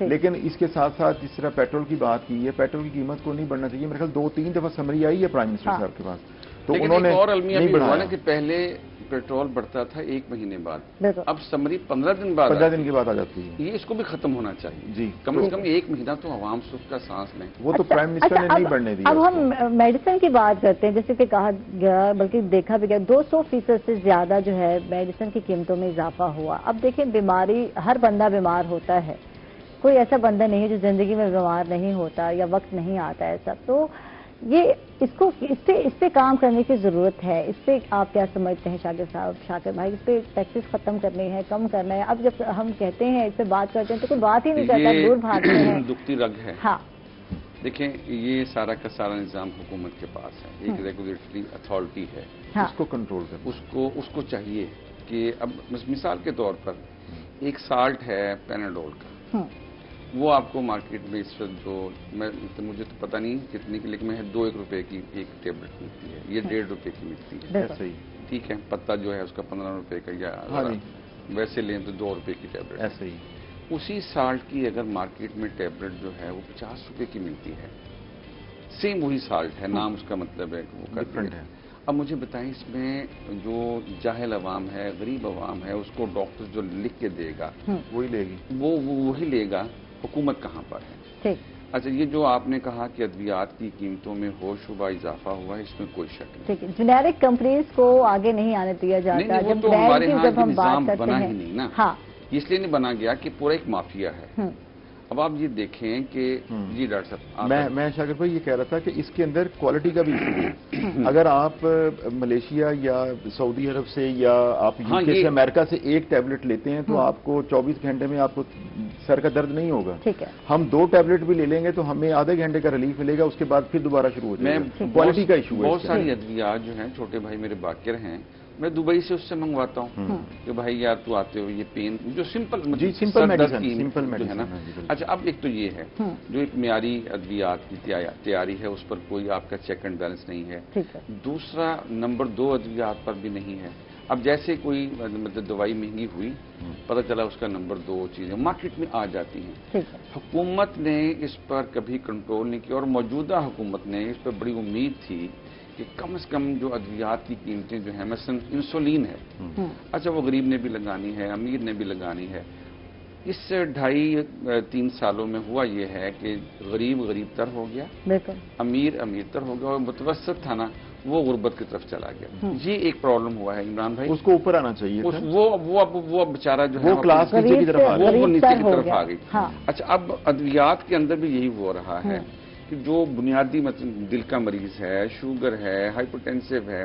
لیکن اس کے ساتھ ساتھ جس طرح پیٹرول کی بات کی ہے، پیٹرول کی قیمت کو نہیں بڑھنا چاہیے. میرے خیال 2-3 دفعہ سمری آئی ہے پرائم منسٹر صاحب کے پاس، تو انہوں نے نہیں بڑھایا کہ پہلے پیٹرول بڑھتا تھا 1 مہینے بعد، اب سمری 15 دن بعد 15 دن کے بعد آ جاتی ہے. یہ اس کو بھی ختم ہونا چاہیے جی، کم از کم 1 مہینہ تو عوام سکھ کا سانس لیں. وہ تو پرائم منسٹر نے نہیں بڑھنے دیا. اب ہم میڈیسن کی بات کرتے ہیں، جیسے کہ کہا گیا بلکہ دیکھا بھی گیا 200% سے زیادہ جو ہے میڈیسن کی قیمتوں میں اضافہ ہوا. اب دیکھیں بیماری، ہر بندہ بیمار ہوتا ہے، کوئی ایسا بندہ نہیں ہے جو زندگی میں بیمار نہیں ہوتا یا وقت نہیں آتا ایسا. تو یہ اس پہ کام کرنے کی ضرورت ہے. اس پہ آپ کیا سمجھتے ہیں شاکر بھائی؟ اس پہ ٹیکسز ختم کرنے ہیں، کم کرنا ہے. اب جب ہم کہتے ہیں اس پہ بات کرتے ہیں تو کوئی بات ہی نہیں کرتا، دور بھاگتے ہیں. دکھتی رگ ہے. ہاں دیکھیں یہ سارا کا سارا نظام حکومت کے پاس ہے، ایک ریگولیٹری اتھارٹی ہے، اس کو کنٹرول کرنا. اس کو چاہیے کہ اب مثال کے طور پر ایک سالٹ ہے پیناڈول کا، وہ آپ کو مارکیٹ میں اس وقت جو مجھے تو پتہ نہیں کتنے کی، لیکن 2-1 روپے کی ایک ٹیبلٹ ملتی ہے، یہ 1.5 روپے کی ملتی ہے. صحیح ٹھیک ہے، پتا جو ہے اس کا 15 روپے کا، یا ویسے لیں تو 2 روپے کی ٹیبلٹ. ایسے ہی اسی سالٹ کی اگر مارکیٹ میں ٹیبلٹ جو ہے وہ 50 روپے کی ملتی ہے، سیم وہی سالٹ ہے، نام اس کا مطلب ہے کہ وہ ڈفرنٹ ہے. اب مجھے بتائیں اس میں جو جاہل عوام ہے، غریب عوام ہے، اس کو ڈاکٹر جو لکھ کے دے گا وہی لے گی، وہی لے گا. حکومت کہاں پر ہے؟ اچھا یہ جو آپ نے کہا کہ ادویات کی قیمتوں میں ہو شبہ اضافہ ہوا ہے، اس میں کوئی شک نہیں. ٹھیک ہے، جنیرک کمپنیز کو آگے نہیں آنے دیا جاتا. جب ہمارے یہاں نظام بنا ہی نہیں نا، اس لیے نہیں بنا گیا کہ پورا ایک مافیا ہے. اب آپ یہ دیکھیں کہ جی ڈاکٹر صاحب، میں شاکر بھائی یہ کہہ رہا تھا کہ اس کے اندر کوالٹی کا بھی ایشو ہے. اگر آپ ملیشیا یا سعودی عرب سے یا آپ یوکے سے، امریکہ سے ایک ٹیبلٹ لیتے ہیں تو آپ کو 24 گھنٹے میں آپ کو سر کا درد نہیں ہوگا. ہم 2 ٹیبلٹ بھی لے لیں گے تو ہمیں آدھے گھنٹے کا ریلیف ملے گا، اس کے بعد پھر دوبارہ شروع ہو جائے گا. کوالٹی کا ایشو ہے. بہت ساری ادویات جو ہیں، چھوٹے بھائی میرے باقر ہیں، میں دبئی سے اس سے منگواتا ہوں کہ بھائی یار تو آتے ہو یہ پین جو سمپل میڈیسن ہے نا. اچھا اب ایک تو یہ ہے جو ایک معیاری ادویات کی تیاری ہے، اس پر کوئی آپ کا چیک اینڈ بیلنس نہیں ہے. دوسرا نمبر 2 ادویات پر بھی نہیں ہے. اب جیسے کوئی مطلب دوائی مہنگی ہوئی، پتہ چلا اس کا نمبر 2 چیزیں مارکیٹ میں آ جاتی ہیں. حکومت نے اس پر کبھی کنٹرول نہیں کیا، اور موجودہ حکومت نے اس پر بڑی امید تھی کہ کم از کم جو ادویات کی قیمتیں جو ہیں، مثلا انسولین ہے، اچھا وہ غریب نے بھی لگانی ہے، امیر نے بھی لگانی ہے. اس 2.5-3 سالوں میں ہوا یہ ہے کہ غریب تر ہو گیا، امیر تر ہو گیا، اور متوسط تھا نا وہ غربت کی طرف چلا گیا. یہ ایک پرابلم ہوا ہے عمران بھائی. اس کو اوپر آنا چاہیے، وہ بیچارہ جو ہے وہ کلاس نیچے کی طرف آ گئی. اچھا اب ادویات کے اندر بھی یہی ہو رہا ہے کہ جو بنیادی دل کا مریض ہے، شوگر ہے، ہائپرٹینسو ہے،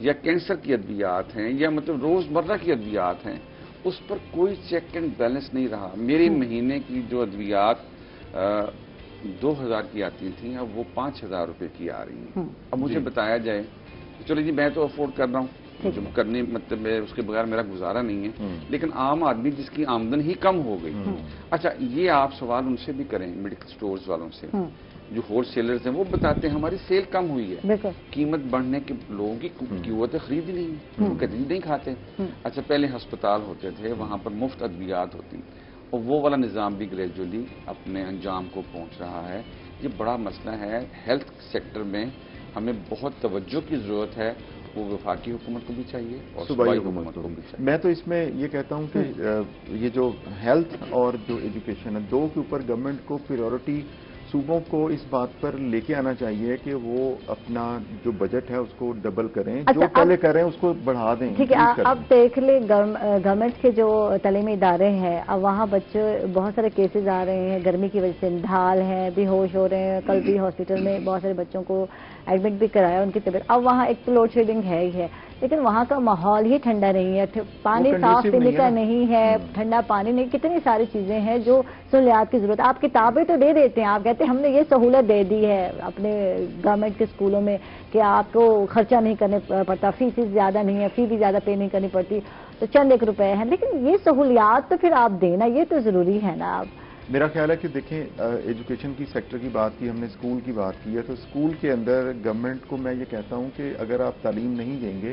یا کینسر کی ادویات ہیں، یا مطلب روزمرہ کی ادویات ہیں، اس پر کوئی چیک اینڈ بیلنس نہیں رہا. میرے مہینے کی جو ادویات 2000 کی آتی تھیں، اب وہ 5000 روپے کی آ رہی ہیں. اب مجھے بتایا جائے چلو جی میں تو افورڈ کر رہا ہوں، کرنے مطلب اس کے بغیر میرا گزارا نہیں ہے، لیکن عام آدمی جس کی آمدن ہی کم ہو گئی. اچھا یہ آپ سوال ان سے بھی کریں، میڈیکل سٹورز والوں سے، جو ہول سیلرز ہیں، وہ بتاتے ہیں ہماری سیل کم ہوئی ہے، قیمت بڑھنے کے لوگوں کی قوت خرید ہی نہیں، وہ کہتے نہیں کھاتے. اچھا پہلے ہسپتال ہوتے تھے، وہاں پر مفت ادویات ہوتی، اور وہ والا نظام بھی گریجولی اپنے انجام کو پہنچ رہا ہے. یہ بڑا مسئلہ ہے. ہیلتھ سیکٹر میں ہمیں بہت توجہ کی ضرورت ہے، وہ وفاقی حکومت کو بھی چاہیے اور صوبائی حکومت کو بھی چاہیے. میں تو اس میں یہ کہتا ہوں کہ یہ جو ہیلتھ اور جو ایجوکیشن ہے، 2 کے اوپر گورنمنٹ کو پریورٹی، صوبوں کو اس بات پر لے کے آنا چاہیے کہ وہ اپنا جو بجٹ ہے اس کو ڈبل کریں. جو پہلے کریں اس کو بڑھا دیں. ٹھیک ہے، اب دیکھ لیں گورنمنٹ کے جو تعلیمی ادارے ہیں، اب وہاں بچے بہت سارے کیسز آ رہے ہیں گرمی کی وجہ سے، ڈھال ہیں، بے ہوش ہو رہے ہیں. کل بھی ہاسپٹل میں بہت سارے بچوں کو ایڈمٹ بھی کرایا ان کی طبیعت. اب وہاں ایک تو لوڈ شیڈنگ ہے ہی ہے، لیکن وہاں کا ماحول ہی ٹھنڈا نہیں ہے، پانی صاف پینے کا نہیں ہے، ٹھنڈا پانی نہیں، کتنی ساری چیزیں ہیں جو سہولیات کی ضرورت ہے. آپ کتابیں تو دے دیتے ہیں، آپ کہتے ہیں ہم نے یہ سہولت دے دی ہے اپنے گورنمنٹ کے اسکولوں میں کہ آپ کو خرچہ نہیں کرنے پڑتا، فیس زیادہ نہیں ہے، فی بھی زیادہ پے نہیں کرنی پڑتی، تو چند 1 روپے ہیں. لیکن یہ سہولیات تو پھر آپ دینا، یہ تو ضروری ہے نا. آپ میرا خیال ہے کہ دیکھیں ایجوکیشن کی سیکٹر کی بات کی، ہم نے اسکول کی بات کی ہے، تو اسکول کے اندر گورنمنٹ کو میں یہ کہتا ہوں کہ اگر آپ تعلیم نہیں دیں گے،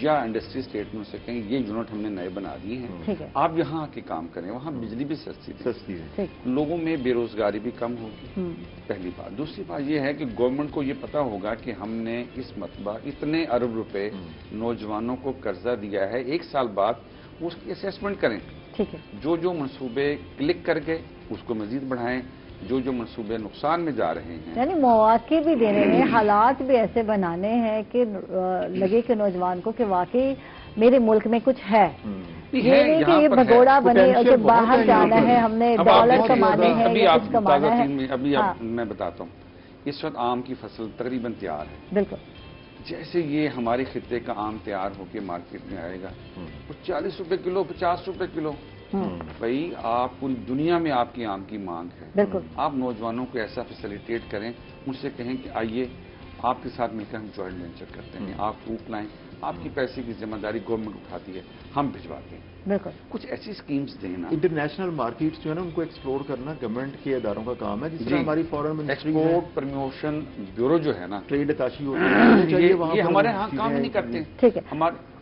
یا انڈسٹری اسٹیٹ میں اسے کہیں یہ یونٹ ہم نے نئے بنا دیے ہیں، آپ یہاں آ کے کام کریں، وہاں بجلی بھی سستی ہے، لوگوں میں بے روزگاری بھی کم ہوگی، پہلی بات۔ دوسری بات یہ ہے کہ گورنمنٹ کو یہ پتا ہوگا کہ ہم نے اس مرتبہ اتنے ارب روپے نوجوانوں کو قرضہ دیا ہے، 1 سال بعد اس کی اسیسمنٹ کریں، جو منصوبے کلک کر گئے اس کو مزید بڑھائیں، جو منصوبے نقصان میں جا رہے ہیں، یعنی مواقع بھی دینے ہیں، حالات بھی ایسے بنانے ہیں کہ لگے کہ نوجوان کو کہ واقعی میرے ملک میں کچھ ہے، یہ نہیں کہ یہ بھگوڑا بنے کہ باہر جانا ہے، ہم نے ڈالر کمانے ہیں یا کچھ کمانا ہے۔ ابھی میں بتاتا ہوں، اس وقت آم کی فصل تقریباً تیار ہے، بالکل، جیسے یہ ہمارے خطے کا آم تیار ہو کے مارکیٹ میں آئے گا، وہ 40 روپے کلو، 50 روپے کلو، بھائی آپ پوری دنیا میں آپ کی آم کی مانگ ہے، بالکل، آپ نوجوانوں کو ایسا فیسیلیٹیٹ کریں، مجھ سے کہیں کہ آئیے آپ کے ساتھ مل کر ہم جوائنٹ وینچر کرتے ہیں، آپ فروٹ لائیں، آپ کی پیسے کی ذمہ داری گورنمنٹ اٹھاتی ہے، ہم بھجواتے ہیں، بالکل، کچھ ایسی اسکیمز دینا۔ انٹرنیشنل مارکیٹس جو ہے نا ان کو ایکسپلور کرنا گورنمنٹ کے اداروں کا کام ہے، جس طرح ہماری فورن منسٹری ایکسپورٹ پرموشن بیورو جو ہے نا، ٹریڈ اتاشی ہوتی ہے، یہ ہمارے ہاں کام ہی نہیں کرتے۔ ٹھیک ہے،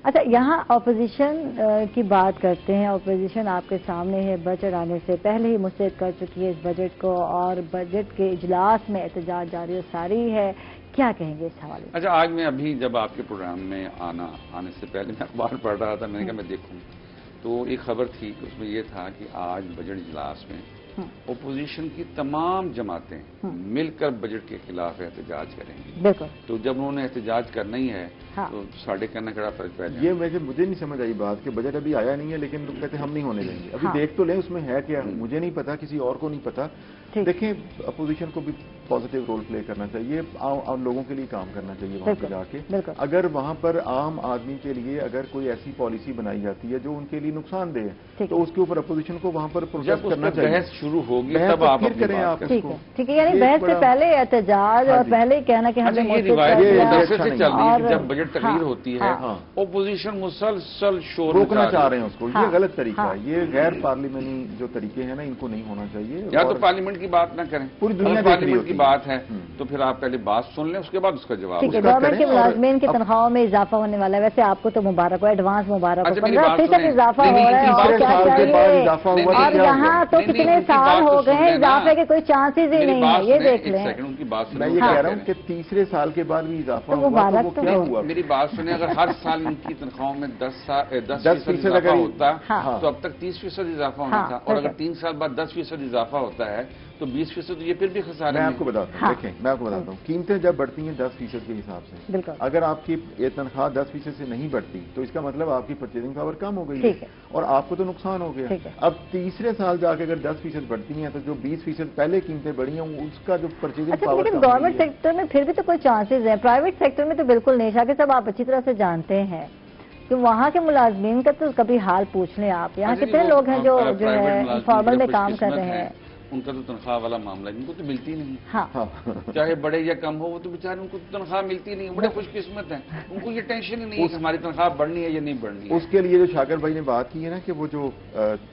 اچھا یہاں اپوزیشن کی بات کرتے ہیں، اپوزیشن آپ کے سامنے ہے، بجٹ آنے سے پہلے ہی مسترد کر چکی ہے اس بجٹ کو، اور بجٹ کے اجلاس میں احتجاج جاری و ساری ہے، کیا کہیں گے اس حوالے سے؟ اچھا، آج میں ابھی جب آپ کے پروگرام میں آنے سے پہلے میں اخبار پڑھ رہا تھا، میں نے کہا میں دیکھوں، تو ایک خبر تھی کہ اس میں یہ تھا کہ آج بجٹ اجلاس میں اپوزیشن کی تمام جماعتیں مل کر بجٹ کے خلاف احتجاج کریں گی، بالکل، تو جب انہوں نے احتجاج کرنا ہی ہے تو ساڑھے کرنا کڑا فرق پہ جائے۔ یہ مجھے نہیں سمجھ آئی بات کہ بجٹ ابھی آیا نہیں ہے لیکن لوگ کہتے ہیں ہم نہیں ہونے دیں گے، ابھی دیکھ تو لیں اس میں ہے کیا، مجھے نہیں پتا، کسی اور کو نہیں پتا۔ دیکھیں اپوزیشن کو بھی پازیٹیو رول پلے کرنا چاہیے، عام لوگوں کے لیے کام کرنا چاہیے وہاں پہ جا کے، اگر وہاں پر عام آدمی کے لیے اگر کوئی ایسی پالیسی بنائی جاتی ہے جو ان کے لیے نقصان دہ ہے تو اس کے اوپر اپوزیشن کو وہاں پر پروٹیسٹ کرنا چاہیے، بحث شروع ہوگی تب آپ پھر کریں آپ اس کو، ٹھیک ہے، یعنی بحث سے پہلے احتجاج اور پہلے ہی کہنا کہ ہم نے جب بجٹ تقریر ہوتی ہے اپوزیشن مسلسل شور روکنا چاہ رہے ہیں اس کو، یہ غلط طریقہ ہے، یہ غیر پارلیمانی جو طریقے ہیں نا ان کو نہیں ہونا چاہیے، یا تو پارلیمنٹ کی بات نہ کریں، پوری دنیا پارلیمنٹ کی بات ہے تو پھر آپ پہلے بات سن لیں اس کے بعد اس کا جواب۔ ٹھیک ہے، گورنمنٹ کے ملازمین کی تنخواہوں میں اضافہ ہونے والا ہے، ویسے آپ کو تو مبارک ہو، ایڈوانس مبارک ہو، 15% اضافہ ہو رہا ہے، اور کیا چاہیے، اور یہاں تو کتنے سال ہو گئے ہیں اضافے کے کوئی چانسز ہی نہیں ہے، یہ دیکھ لیں۔ میں یہ کہہ رہا ہوں کہ تیسرے سال کے بعد بھی اضافہ ہوا تو وہ کیا ہوا؟ میری بات سنیں، اگر ہر سال ان کی تنخواہوں میں 10% اضافہ ہوتا تو اب تک 30% اضافہ ہونا تھا، اور اگر 3 سال بعد 10% اضافہ ہوتا ہے تو 20% یہ پھر بھی خسارہ ہے۔ میں آپ کو بتاتا ہوں، دیکھیں میں آپ کو بتاتا ہوں، قیمتیں جب بڑھتی ہیں 10% کے حساب سے، اگر آپ کی یہ تنخواہ 10% سے نہیں بڑھتی تو اس کا مطلب آپ کی پرچیزنگ پاور کم ہو گئی ہے اور آپ کو تو نقصان ہو گیا۔ اب تیسرے سال جا کے اگر 10% بڑھتی ہیں تو جو 20% پہلے قیمتیں بڑھی ہیں اس کا جو پرچیزنگ پاور، لیکن گورنمنٹ سیکٹر میں پھر بھی تو کوئی چانسز ہیں، پرائیویٹ سیکٹر میں تو بالکل نہیں، شاکر صاحب آپ اچھی طرح سے جانتے ہیں کہ وہاں کے ملازمین کا تو کبھی حال پوچھ لیں آپ، یہاں کتنے لوگ ہیں جو ہے انفارمل میں کام کر رہے ہیں، ان کا تو تنخواہ والا معاملہ ان کو تو ملتی نہیں، چاہے بڑے یا کم ہو، وہ تو بیچارے ان کو تنخواہ ملتی نہیں، بڑے خوش قسمت ہیں، ان کو یہ ٹینشن ہی نہیں ہے کہ ہماری تنخواہ بڑھنی ہے یا نہیں بڑھنی ہے۔ اس کے لیے جو شاکر بھائی نے بات کی ہے نا کہ وہ جو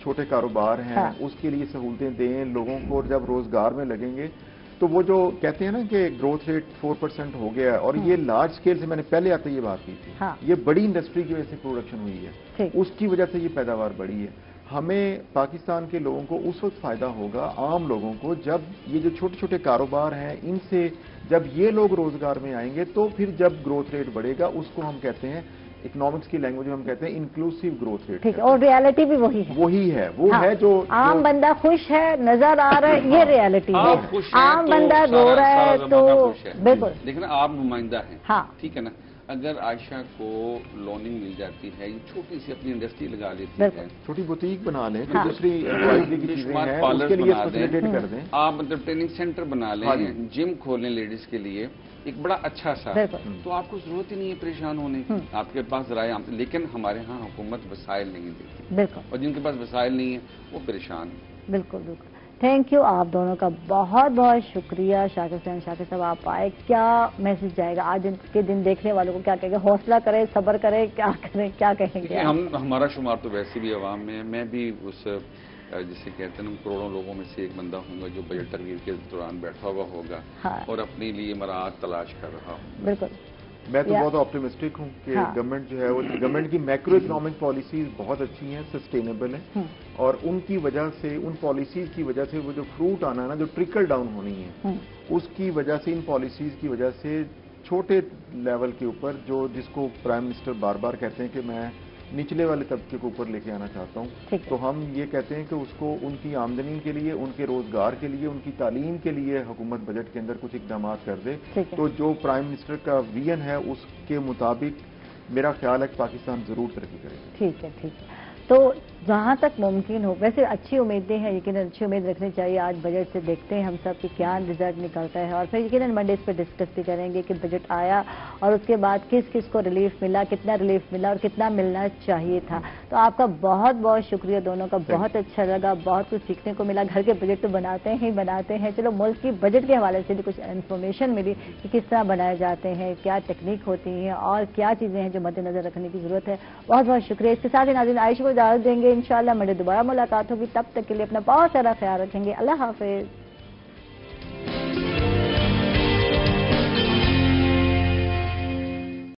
چھوٹے کاروبار ہیں اس کے لیے سہولتیں دیں لوگوں کو، جب روزگار میں لگیں گے تو وہ جو کہتے ہیں نا کہ گروتھ ریٹ 4% ہو گیا ہے، اور یہ لارج سکیل سے میں نے پہلے آتے یہ بات کی تھی، یہ بڑی انڈسٹری کی وجہ سے پروڈکشن ہوئی ہے، اس کی وجہ سے یہ پیداوار بڑھی ہے۔ ہمیں پاکستان کے لوگوں کو اس وقت فائدہ ہوگا، عام لوگوں کو، جب یہ جو چھوٹے چھوٹے کاروبار ہیں ان سے جب یہ لوگ روزگار میں آئیں گے تو پھر جب گروتھ ریٹ بڑھے گا، اس کو ہم کہتے ہیں اکنامکس کی لینگویج میں ہم کہتے ہیں انکلوسیو گروتھ ریٹ، اور ریالٹی بھی وہی ہے، وہ ہے جو عام بندہ خوش ہے نظر آ رہا ہے، یہ ریالٹی ہے، عام بندہ رو رہا ہے تو بالکل، لیکن آپ نمائندہ ہیں، ٹھیک ہے نا، اگر عائشہ کو لوننگ مل جاتی ہے، یہ چھوٹی سی اپنی انڈسٹری لگا لیتی ہے، چھوٹی بوتیک بنا لیں، دوسری پارلر کے لیے فیسیلیٹیٹ کر دیں، آپ مطلب ٹریننگ سینٹر بنا لیں، جم کھولیں لیڈیز کے لیے ایک بڑا اچھا سا، تو آپ کو ضرورت ہی نہیں ہے پریشان ہونے کی، آپ کے پاس ذرائع، لیکن ہمارے ہاں حکومت وسائل نہیں دیتی، اور جن کے پاس وسائل نہیں ہے وہ پریشان ہیں۔ بالکل بالکل، تھینک یو آپ دونوں کا بہت بہت شکریہ۔ شاکر صاحب آپ آئے، کیا میسج جائے گا آج کے دن دیکھنے والوں کو، کیا کہیں گے؟ حوصلہ کرے، صبر کرے، کیا کریں، کیا کہیں گے؟ ہمارا شمار تو ویسے بھی عوام میں، میں بھی اس جسے کہتے ہیں کروڑوں لوگوں میں سے ایک بندہ ہوں گا جو بجٹ تقریر کے دوران بیٹھا ہوا ہوگا اور اپنے لیے مراحت تلاش کر رہا ہوں۔ بالکل، میں تو بہت آپٹیمسٹک ہوں کہ گورنمنٹ جو ہے وہ گورنمنٹ کی میکرو اکنامک پالیسیز بہت اچھی ہیں، سسٹینیبل ہیں، اور ان کی وجہ سے، ان پالیسیز کی وجہ سے وہ جو فروٹ آنا ہے نا، جو ٹرکل ڈاؤن ہونی ہے، اس کی وجہ سے، ان پالیسیز کی وجہ سے چھوٹے لیول کے اوپر جو جس کو پرائم منسٹر بار بار کہتے ہیں کہ میں نچلے والے طبقے کو اوپر لے کے آنا چاہتا ہوں، تو ہم یہ کہتے ہیں کہ اس کو ان کی آمدنی کے لیے، ان کے روزگار کے لیے، ان کی تعلیم کے لیے حکومت بجٹ کے اندر کچھ اقدامات کر دے، تو جو پرائم منسٹر کا ویژن ہے اس کے مطابق میرا خیال ہے کہ پاکستان ضرور ترقی کرے گا۔ ٹھیک ہے، ٹھیک ہے، تو جہاں تک ممکن ہو، ویسے اچھی امیدیں ہیں، یقیناً اچھی امید رکھنی چاہیے۔ آج بجٹ سے دیکھتے ہیں ہم سب کہ کیا رزلٹ نکلتا ہے، اور پھر یقیناً منڈے اس پہ ڈسکس بھی کریں گے کہ بجٹ آیا اور اس کے بعد کس کس کو ریلیف ملا، کتنا ریلیف ملا اور کتنا ملنا چاہیے تھا۔ تو آپ کا بہت بہت شکریہ دونوں کا، بہت اچھا لگا، بہت کچھ سیکھنے کو ملا۔ گھر کے بجٹ تو بناتے ہیں، چلو ملک کی بجٹ کے حوالے سے بھی کچھ انفارمیشن ملی کہ کس طرح بنائے جاتے ہیں، کیا ٹیکنیک ہوتی ہیں اور کیا چیزیں ہیں جو مد نظر رکھنے کی ضرورت ہے۔ بہت بہت شکریہ۔ اس کے ساتھ ہی ناظرین عائشہ کو اجازت دیں گے، انشاءاللہ منڈے دوبارہ ملاقات ہوگی، تب تک کے لیے اپنا بہت سارا خیال رکھیں گے۔ اللہ حافظ۔